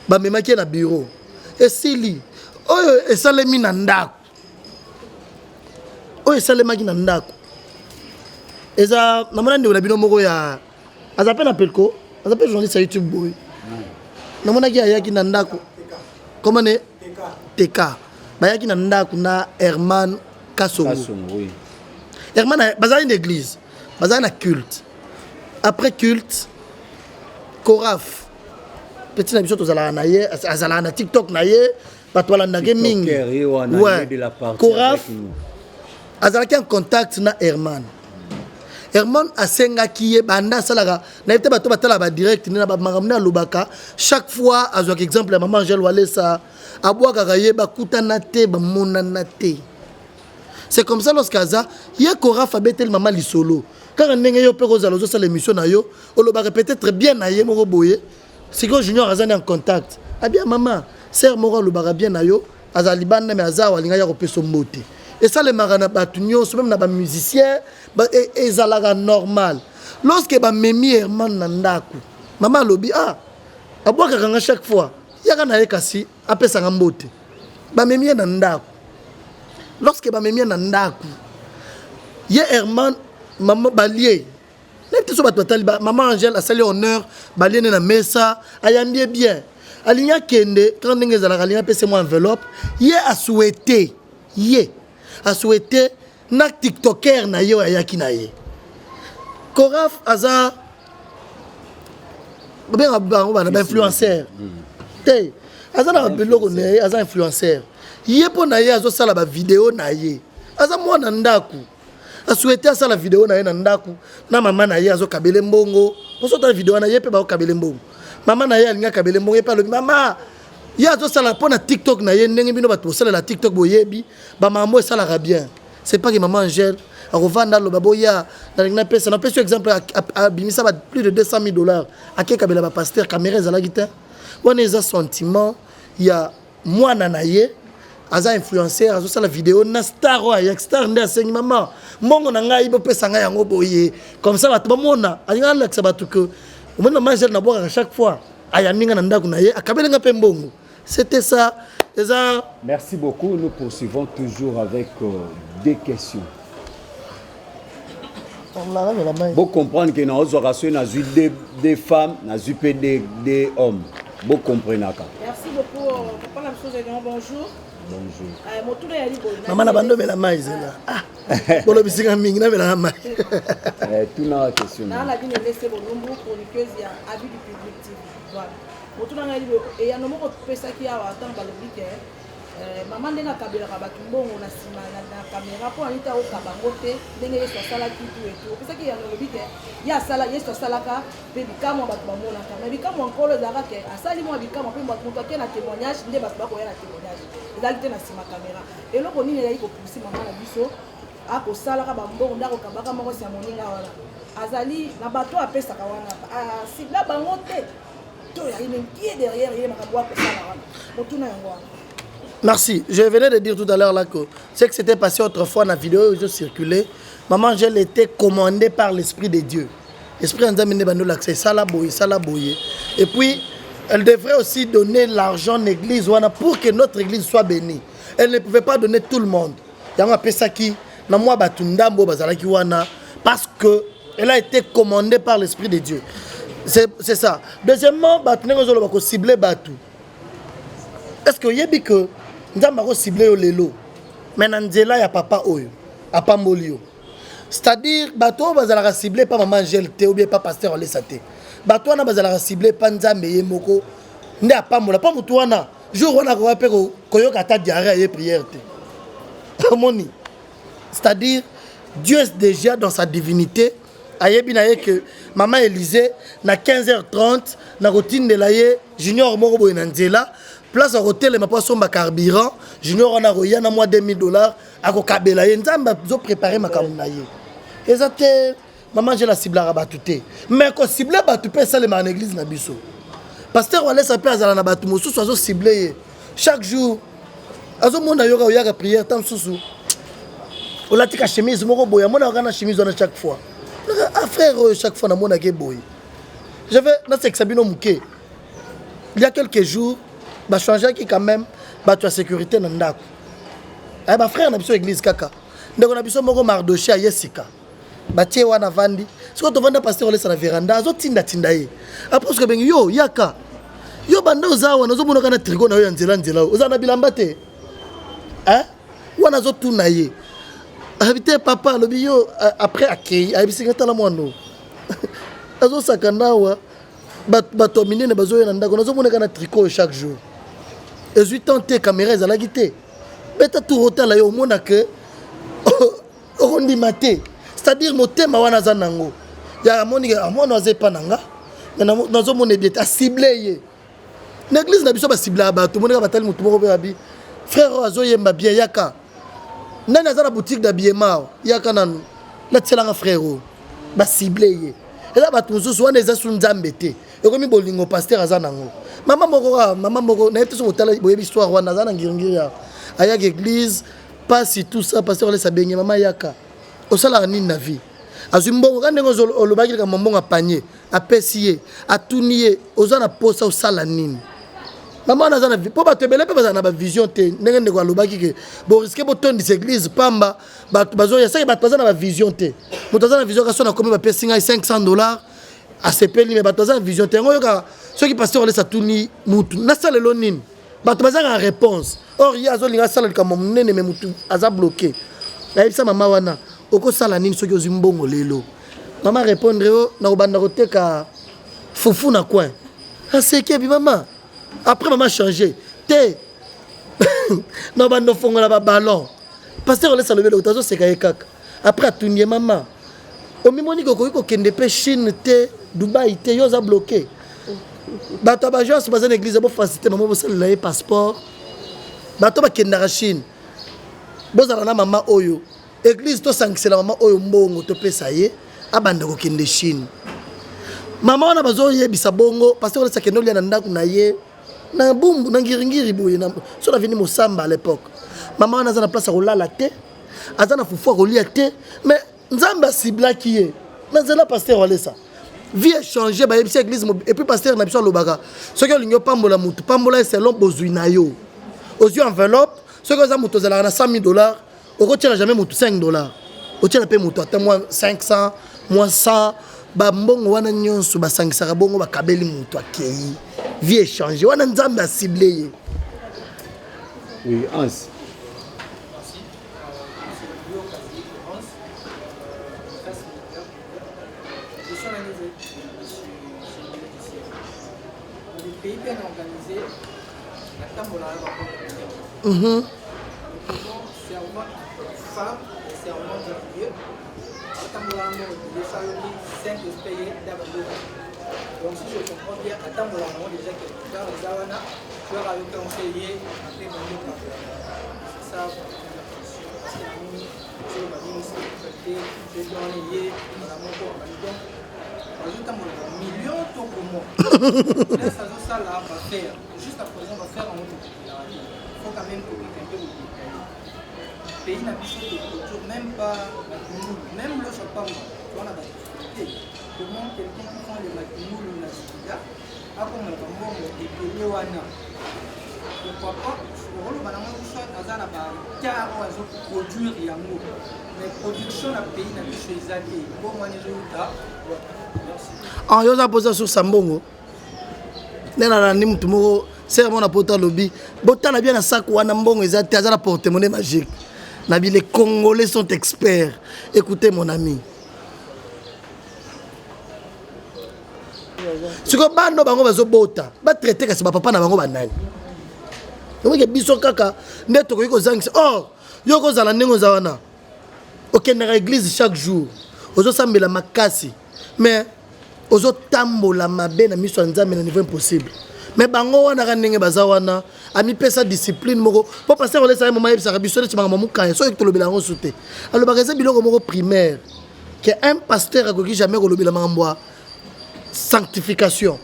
ba memaki na bureau et sili oyo esalemi na ndako oyo esalemaki na ndako eza namona ndeko na bino moko ya azape na pelko azape journaliste sur YouTube boy namona ki ayaki na ndako comment ne TK bayaki na ndako na Herman Kassongo. Oui. Herman bazali une église, bazali un culte. Après culte, Koraf. Petit nabiso tozala na ye, azala na TikTok na ye, batwala na gaming. Ouais. Koraf. Azala ki en contact na Herman. Herman asenga ki ye banda salaka, na ete bato batala ba direct na ba maramna lobaka. Chaque fois azwa exemple ya maman Angèle Walesa, abwaka ka ye bakutana te ba monana te. C'est comme ça lorsqu'aza yé Koraf a betel maman lisolo quand on est yo peko zalozo ça l'émission na yo on le va répéter très bien na ye moko boye c'est que junior azane en contact ah bien maman sœur moko le bara bien na yo azali banda mais aza walinga ya kopeso mbote et ça les marana batunyo même na ba musicien ba ezalaga normal lorsque ba memi Herman na ndaku maman lobi ah abwaka kanga chaque fois yaka na ye kasi apesa ngambote ba memi na ndaku. Lorsque ba memia na ndaku ye Herman maman balier nete so bato taliba maman Angèle a sali honneur balier na mesa ayambie bien alinya kende quand ndenge za la alinya pese moi enveloppe ye a souhaité na tiktoker na ye ayaki na ye Koraf aza bien ba influenceur te aza na beloko ne aza influenceur yé pour na ye azo sala ba vidéo na ye aza mwana ndaku a souhaité sala vidéo na ye na ndaku na maman na ye azo kabele mbongo poso ta vidéo na ye pe ba kabele mbongo maman na ye alinga kabele mbongo pa lo mama ye azo sala pour na TikTok na ye ndenge bino bato sala la TikTok boyebi ba maman sala ra bien c'est pas que maman Angèle a revendre le baboya na pesa na pesa exemple a bimisa ba plus de $200,000 a ke kabela ba pasteur caméra za la guitare on est un sentiment il y a mwana na ye aza influenceur azo sala vidéo na star ya star nde asengi maman mongo na ngai bo pesa ngai yango boye comme ça bato bamona alinga alexa bato que omona manger na boire à chaque fois aya ninga na ndaku na ye akabelenga pe mbongo c'était ça. Merci beaucoup, nous poursuivons toujours avec des questions. Bon, Vous comprenez que nous avons des femmes, nous avons des hommes. Vous comprenez. Merci beaucoup. Papa, la chose est bonjour. Bonjour. Maman n'a pas de la maïs. Pour le biscuit, mingi na la maïs. Tout n'a question. Dans la vie, nous laissons bon nombre chroniqueuses et avis du public. Voilà. Motu na ngai et ya nomoko pesa ki awa tant balobi ke maman ndena kabela ka batu mbongo na sima na caméra po anita o kabango te ndenge yeso sala ki tu et tout pesa ki ya lobi ke ya sala yeso sala ka pe bikamo batu bamona ka mais bikamo nkolo zaka ke asali mo bikamo pe moto ke na témoignage nde batu bako ya na témoignage ezalite na sima caméra eloko nini yai ko pousser maman na biso ako sala ka bambongo ndako kabaka moko sia moninga wala azali na bato apesa ka wana sibla bango te. Merci. Je venais de dire tout à l'heure là que ce qui s'était passé autrefois dans la vidéo où ils ont circulé, maman Angèle était commandée par l'Esprit de Dieu. L'Esprit de Dieu a l'accès, ça la boye. Et puis, elle devrait aussi donner l'argent à l'église pour que notre église soit bénie. Elle ne pouvait pas donner tout le monde. Il y a un Pesaki, parce qu'elle a été commandée par l'Esprit de Dieu. C'est ça. Deuxièmement, on va cibler Batu. Est-ce que vous avez dit que nous avons ciblé Lelo? Mais Nandela, il y a papa Oyo, à Pambolio. C'est-à-dire, Batu va cibler pas maman Angèle ou bien pas pasteur Olesate. Batu va cibler pas Nzambe Yemoko. N'est pas Mola, pas Moutouana. Jour où on a rappelé que Koyo Kata diarrhée et prière. C'est-à-dire, Dieu est déjà dans sa divinité. Ayebi na ye que maman Élisée na 15h30 na routine de la ye junior moko boy na nzela place à hôtel ma poisson ba carburant junior on a roya na moi $2000 ako kabela ye nzamba zo préparer makambo na ye ezate maman j'ai la cible à batute mais ko cible batute ça le en église na biso pasteur wala sa pe azala na batu mosusu azo ciblé chaque jour azo mona yoga oya prière tant susu olatika chemise moko boy mona kana chemise on chaque fois. Ah frère, chaque fois, on a boy. Je vais dans ce Sabino Mouké. Il y a quelques jours, je changé qui quand même, tu as sécurité dans le eh bah frère, on a besoin d'église kaka. Donc on a besoin de Mardoché à Jessica. Batie wana vandi. Si on te vend pasteur laisse la véranda, zo tinda ye. Après que ben yo yaka. Yo banda ozawa nazo mona kana trigo na yo nzela nzela. Ozana bilamba te. Hein? Wana zo tuna ye. Habité papa le bio après accueil habité ngata la mono azo sakana wa bato minene bazo yena ndako nazo mona kana tricot chaque jour et 8 ans te caméra za la guité beta tout hotel là yo mona que on dit maté c'est-à-dire motema wana za nango ya moni amona zepa nanga mais nazo mona bien ta ciblé ye l'église na biso ba ciblé ba tout mona batali mutu moko be frère azo yemba bien yaka. Nani a la boutique d'habillement, il y a un là frère, ba ciblé. Et là, tu as souvent des assunzambete. Et comme bolingo pasteur azanango. Maman moko, na été sur hôtel, boye histoire wana zana ngiringira. Aya église, pas si tout ça pasteur laisse baigner maman yaka. Au sala ni na vie. Azumbo quand ngo olobaki ka mbongo a panier, a pesier, a tournier, ozana posa au sala nini. Maman a une pour te belle pas vision te ndenge ko alobaki ke bo risquer bo ton des églises pamba bazo ya ça bato na vision te moto na vision ka sona comme ba pesinga $500 a sepeli mais bato na vision te ngoyo ka ceux qui pasteur laisse tourni mutu na sala lo nini bato bazanga réponse or ya zo linga sala ka monene mais mutu aza bloqué na ça maman wana oko sala nini ceux qui ozimbongo lelo maman répondre na obanda koteka fufu na coin c'est que bi maman. Après, maman a changé. Té. Non, bah, nous faisons la ballon. Pasteur, on laisse lever le otazo, c'est kaka. Après, tout n'y est maman. Au même moment, il y a Chine, Dubaï, ils ont bloqué. Bato abajance baza na église bo facilité maman bo sala le passeport. Bato ba kenda na Chine. Bozala na mama oyo. Église to sanctionner mama oyo mbongo to pesa ye abanda ko kende Chine. Mama wana bazo yebisa bongo parce que on sakeno lia na ndako na ye na bumbu na ngiringiri boye na so na vini mosamba à l'époque. Mama wana za na place à rolala te. Aza na fufu ko lia te mais nzamba sibla ki ye. Na zela pasteur wale ça. Vie changer ba yebisa église et puis pasteur na biso lobaka. Ce que lingo pambola mutu pambola selon bozui na yo. Aux yeux enveloppe ce que za mutu zala na $100,000 au retire jamais mutu $5. Au tient payer mutu à moins 500 moi ça bambongo wana nyonso basangisaka bongo bakabeli mutu akei vie échanger wana nzambe a ciblé. Oui, Hans. Pays bien organisé, la table là, serment femme et serment de Dieu. La table là, les salons 5 payés d'abord. Donc si je comprends bien, la table là, déjà que dans les Zawana, tu vas avec un conseiller après mon lieu. C'est ça, parce que nous, je vais dire, je dois lier dans la moto. Donc, million de moi. Là, ça là, va faire. Juste à présent, on va faire en autre. Il faut quand même que quelqu'un peu le pays n'a pas de culture, même pas même le chapin. On a des difficultés. Comment quelqu'un qui prend les matinous, le Nasida, a comme un bon et que Léwana. Pourquoi pas? Pour le banana, on soit dans un car on va produire et amour. Mais production, le pays n'a pas chez Zaki. Bon, moi, les résultats. Ah, yo za posa sur Sambongo. Nena na ni mutu moko c'est mon apota lobby. Botala bien na sac wana mbongo ezati azala porte-monnaie magique. Nabi les Congolais sont experts. Écoutez mon ami. Siko bando bango bazo bota. Ba traiter ka se papa na bango banani. Yo ke biso kaka neto ko zangisa. Oh, yo ko zala ndingo za wana. Okenda église chaque jour. Ozo sambela makasi. Mais ozo tambola mabe na miso nzambe na niveau impossible. Mais bango wana ka ndenge baza wana ami pesa discipline moko po passer on laisse moment yebisa biso de tibanga muka so ek tolobela ngo soute. Alors bageze biloko moko primaire que un pasteur akoki jamais kolobela mangambwa sanctification.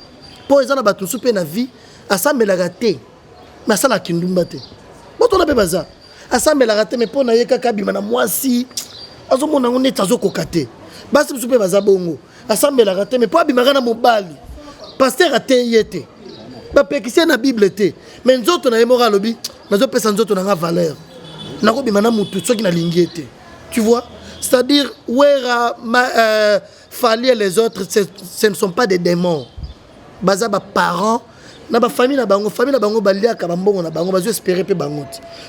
Po ezana batu soupe na vie asambela gate. Mais ça la kindumba te. Boto na be baza. Asambela gate mais po na yeka kabima na mwasi. Azo mona ngone tazo kokate. Basi soupe baza bongo. Asambela gate mais po abimaka na mobali. Pasteur ate yete. Ba pekisi na Bible te. Mais nzoto na yemora lobi, nazo pesa nzoto na nga valeur. Nako bimana mutu soki na lingiete. Tu vois? C'est-à-dire wera fallier les autres, ce ne sont pas des démons. Baza ba parents na ba famille na bango balia ka bambongo na bango bazo espérer pe bango.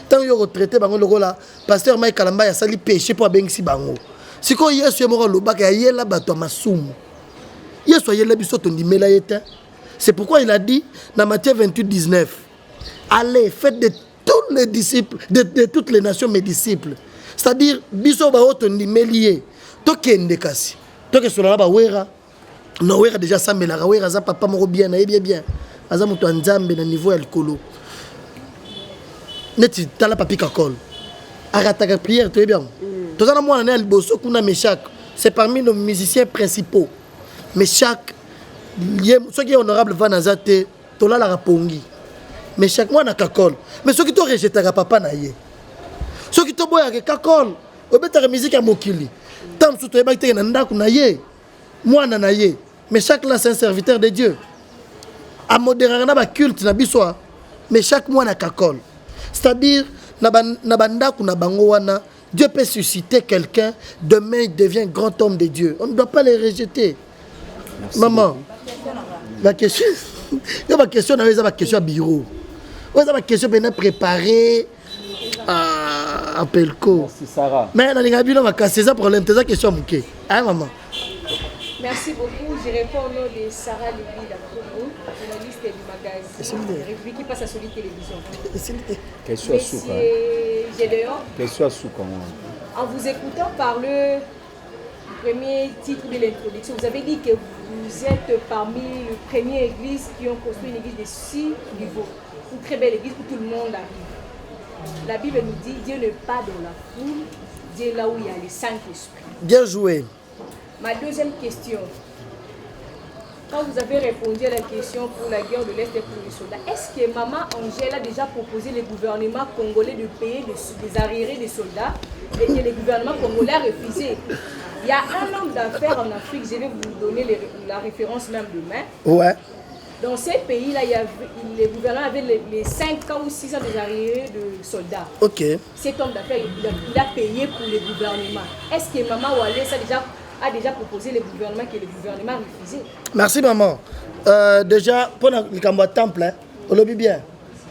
Tant yo retraité bango lokola pasteur Mike Kalamba ya sali péché pour bengisi bango. Siko Yesu yemora lobaka ya yela bato masumu. Yesu yela biso to ndimela yete. C'est pourquoi il a dit dans Matthieu 28, 19, allez, faites de tous les disciples, de toutes les nations mes disciples. C'est-à-dire, biso ba oto ndimelié. Tokende kasi. Toke sola ba wera. No wera déjà sambela wera za papa moko bien na bien. Aza muto nzambe na niveau ya likolo. Neti tala papi kakol. Arataka prière très bien. Tozana mwana na liboso kuna Meshak. C'est parmi nos musiciens principaux. Meshak ceux qui est honorable va nazate tola la rapongi. Mais chaque mois na kakol. Mais ceux qui t'ont rejeté à papa na ye. Ceux qui t'ont boya ke kakol. Obeta musique à mokili. Tam sou to ebakte na ndaku na ye. Moi na ye. Mais chaque là c'est un serviteur de Dieu. A modérer na ba culte na biso. Mais chaque mois na kakol. C'est-à-dire na bandaku na bango wana Dieu peut susciter quelqu'un demain il devient grand homme de Dieu. On ne doit pas les rejeter. Merci maman. Beaucoup. La question, il y a ma question, il y a ma question à bureau. Il y a ma question bien préparée à Pelco. Merci Sarah. Mais il y a un c'est ça problème, c'est ça question à Mouké. Hein maman? Merci beaucoup. Je réponds au nom de Sarah Lévy d'Akobo, journaliste du magazine République qui passe à Solid Télévision. Question à Souka. Gédéon. Question à Souka. En vous écoutant parler premier titre de l'introduction, vous avez dit que vous êtes parmi les premières églises qui ont construit une église de 6 niveaux. Une très belle église où tout le monde arrive. La Bible nous dit Dieu n'est pas dans la foule, Dieu est là où il y a le Saint-Esprit. Bien joué. Ma deuxième question. Quand vous avez répondu à la question pour la guerre de l'Est et pour les soldats, est-ce que Maman Angèle a déjà proposé le gouvernement congolais de payer des arriérés des soldats et que le gouvernement congolais a refusé? Il y a un homme d'affaires en Afrique, je vais vous donner la référence même demain. Ouais. Dans ces pays-là, le gouvernement avait les 5 ans ou 6 ans des arriérés de soldats. Ok. Cet homme d'affaires, il a payé pour le gouvernement. Est-ce que Maman Wallace a déjà a déjà proposé le gouvernement que le gouvernement a refusé. Merci maman. Déjà, pour le temple, on l'a bien.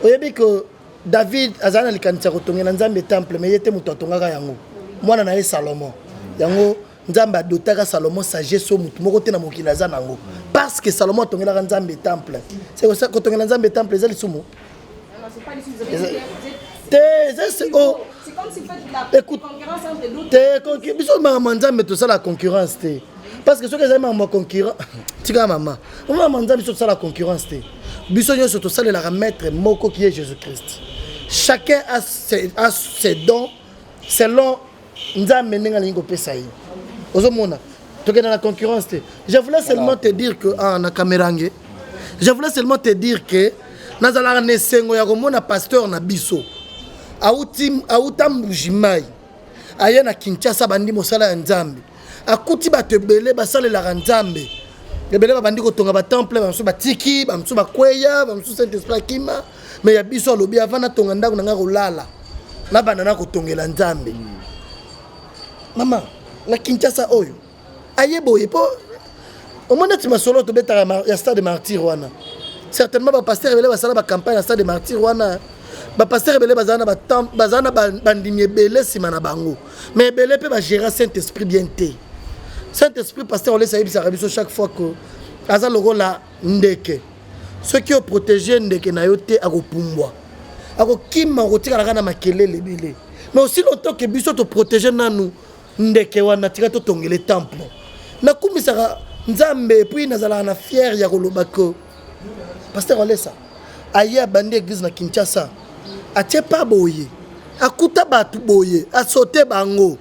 On a dit que David azana likanisa kotonga nzambe temple mais yete muto atongaka yango. Mwana na ye Salomon. Yango nzambe adotaka Salomon sagesse mutu moko te na mokili azana yango. Parce que Salomon atongela nzambe temple. C'est comme ça kotonga nzambe temple ezali sumu. Non, c'est pas du tout. C'est comme si vous faites la concurrence entre d'autres. Biso maman nzambe to ça la concurrence te. Parce que ceux qui aiment ma concurrent, tu vois maman. On va manger biso ça la concurrence te. Biso yo surtout ça le maître moko qui est Jésus-Christ. Chacun a ses dons selon nzambe nenga lingo pesa yi. Ozomona. Tu es dans la concurrence te. Je voulais seulement te dire que na camérange. Je voulais seulement te dire que nazala nesengo ya komona pasteur na biso. Autam Bujimai. Aya na Kinshasa bandi mosala ya nzambe. Akuti bato ebele basalelaka nzambe ebele babandi kotonga batemple bamosusu batiki bamosusu bakweya bamosusu Saint-Esprit akima mais ya biso alobi avant natonga ndako nanga kolala na banda na kotongela nzambe mama na Kinshasa oyo ayeboye po omona ti masolo tobetaka ya stade martyr wana certainement bapasteur ebele basala bacampagne ya stade martyr wana bapasteur ebele bazana bandimi ebele nsima na bango mais ebele mpe bagéra Saint-Esprit bien te Saint-Esprit, pasteur, on laisse chaque fois que Aza logo la ndeke. Ceux qui ont protégé ndeke na yote à Pumbwa. À Kim, on retire la gana makele le bile. Mais aussi longtemps que biso te protéger nanu ndeke wana tika to tongele temple. Na kumisaka nzambe puis nazala na fier ya kolobako. Pasteur, on laisse ça. Aya bandi église na Kinshasa. Atie pas boye. Akuta batu boye. A sauter bango.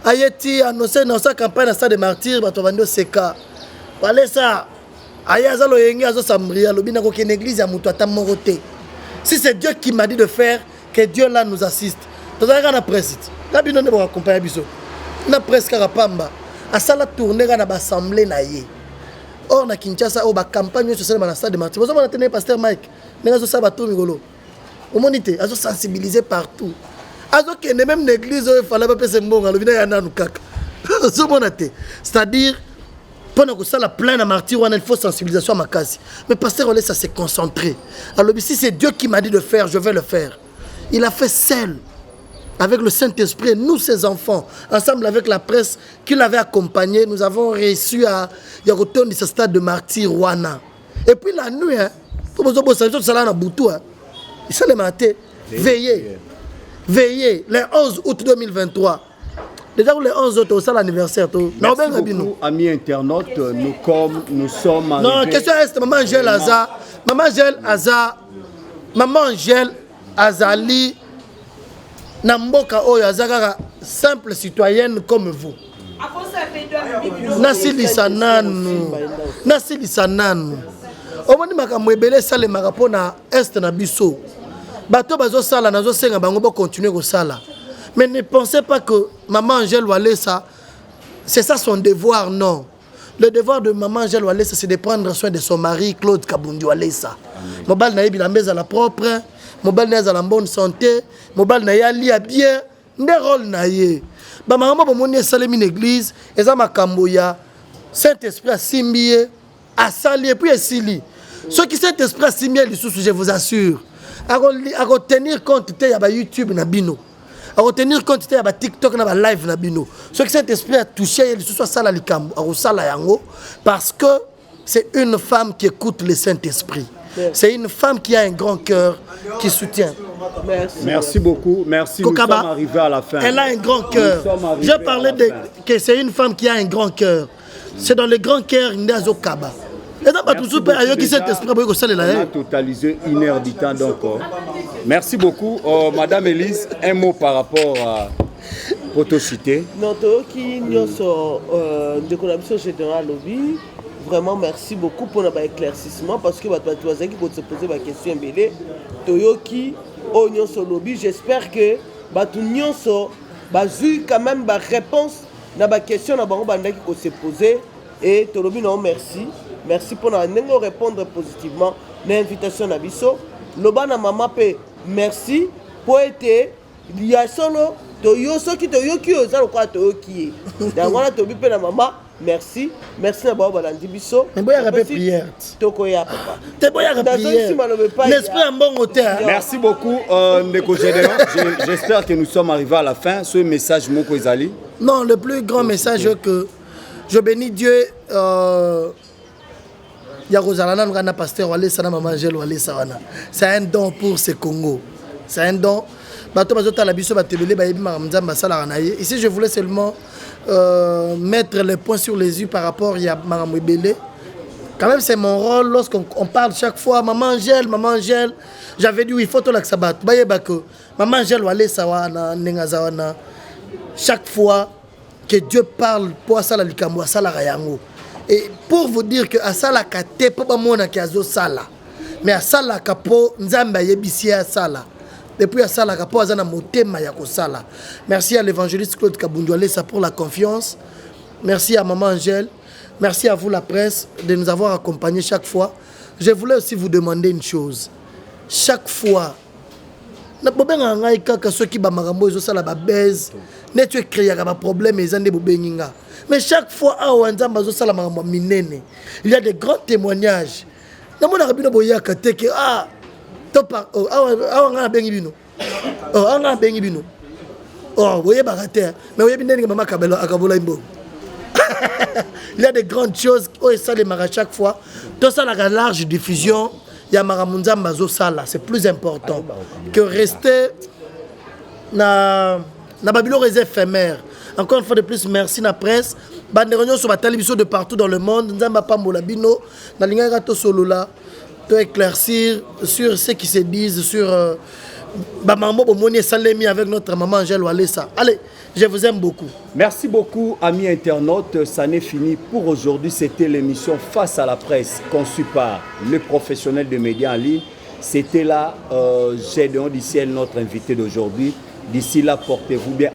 Ayeti annoncé dans sa campagne à stade de martyrs bato bando seka wale ça aya zalo yengi azo samria lobina ko ken église ya muto atamorote si c'est Dieu qui m'a dit de faire que Dieu là nous assiste tozaka na presse la bino ne ba accompagner biso na presse ka pamba asala tourner na ba assemblée na ye or na Kinshasa o ba campagne sur na stade de martyrs bozo na tenir pasteur Mike nenga zo saba to migolo o monite azo sensibiliser partout. Même l'église, il fallait pas passer bon. C'est-à-dire, pendant que ça la pleine à martyr, il faut sensibilisation à ma case. Mais pasteur, on laisse à se concentrer. Alors, si c'est Dieu qui m'a dit de faire, je vais le faire. Il a fait seul, avec le Saint-Esprit, nous, ses enfants, ensemble avec la presse qui l'avait accompagné, nous avons réussi à retourner ce stade de martyr Rwanda. Et puis la nuit, il s'est maté, veillez, le 11 août 2023. Déjà, le 11 août, c'est l'anniversaire. Merci beaucoup, amis internautes. Nous sommes arrivés... Non, question est, maman Angèle Azali, Namboka Oyo Azagara, simple citoyenne comme vous. Nasilisa nanu. Omoni makambo ebele sale makapona est na biso. Bato bazo sala nazo senga bango ba continuer ko sala. Mais ne pensez pas que maman Angèle Walesa c'est ça son devoir, non. Le devoir de maman Angèle Walesa c'est de prendre soin de son mari Claude Kabundi Walesa. Mobile na yebi la maison la propre, mobile na la bonne santé, mobile na yali a bien, nde rôle na ye. Ba maman ba moni salemi une église, eza makambo ya Saint-Esprit a simbié, a sali et puis esili. Ceux qui Saint-Esprit a simbié les sous, je vous assure. À retenir compte de ya YouTube na bino. À retenir compte de ya TikTok na live na bino. Ceux qui Saint-Esprit a touché les sous sala likambo, a sala yango parce que c'est une femme qui écoute le Saint-Esprit. C'est une femme qui a un grand cœur, qui soutient. Merci beaucoup. Merci. Kokaba, nous sommes arrivés à la fin. Elle a un grand cœur. Je parlais de que c'est une femme qui a un grand cœur. C'est dans le grand cœur Ndazo Kaba. On a totalisé 1 heure du temps donc. Merci beaucoup. Madame Elise, un mot par rapport à Potocité. Non, qui nous de collaboration générale lobby. Vraiment merci beaucoup pour notre éclaircissement parce que tu as se poser ma question belé. Toyoki Onyo lobby. J'espère que tu as eu quand même ma réponse dans ma question na bango bandaki ko se poser et Tolobi non merci. Merci pour nous répondre positivement à l'invitation d'Abisso. Loba na mama pe merci pour être il y a solo toyo soki toyoki oza lokola toyoki ye yango wana tobi mpe na mama merci na bao balandi biso mais boyaka mpe prière tokoya papa te boyaka prière l'esprit ya mbongo te merci beaucoup ndeko Gédéon. J'espère que nous sommes arrivés à la fin ce message moko ezali non le plus grand message que je bénis Dieu ya kozala nanu kana pasteur walesa na mama Angèle walesa wana c'est un don pour ce Congo c'est un don bato bazotala biso batebele bayebi makambo nzambe asalaka na ye ici je voulais seulement mettre les points sur les yeux par rapport ya makambo ebele quand même c'est mon rôle lorsqu'on parle chaque fois maman Angèle j'avais dit oui il faut tolakisa bato bayeba que maman Angèle walesa wana ndenge aza wana chaque fois que Dieu parle pour asala likambo asalaka yango et pour vous dire que asalaka te po bamonaki azosala mais asalaka po nzambe ayebisi ye asala depuis asalaka po aza na motema ya kosala. Merci à l'évangéliste Claude Kabundu Alessa pour la confiance, merci à maman Angèle, merci à vous la presse de nous avoir accompagnés chaque fois. Je voulais aussi vous demander une chose, chaque fois na bobenga ngai kaka soki ba makambo ezosala ba baise netu ekreaka ba problème ezande bobenginga. Mais chaque fois awa nzamba azosala makambo minene, il y a des grands témoignages. Na mona kabino boyaka teke topa awa nga bengi bino awa nga bengi bino boyeba te mais oyebi ndenge mama kabelo akabola imbo. Il y a des grandes choses et ça les mara chaque fois tout ça la large diffusion ya makambo nzamba azosala c'est plus important que rester na babilo éphémère. Encore une fois de plus, merci na presse. Bande réunion sur la télévision de partout dans le monde. Nzamba pambola bino na linga to solo là to éclaircir sur ce qui se disent sur ba mambo bomoni salemi avec notre maman Angèle Walesa. Allez, je vous aime beaucoup. Merci beaucoup amis internautes, ça n'est fini pour aujourd'hui. C'était l'émission Face à la presse conçue par le professionnel de médias en ligne. C'était là Gédéon Diciel, notre invité d'aujourd'hui. D'ici là, portez-vous bien.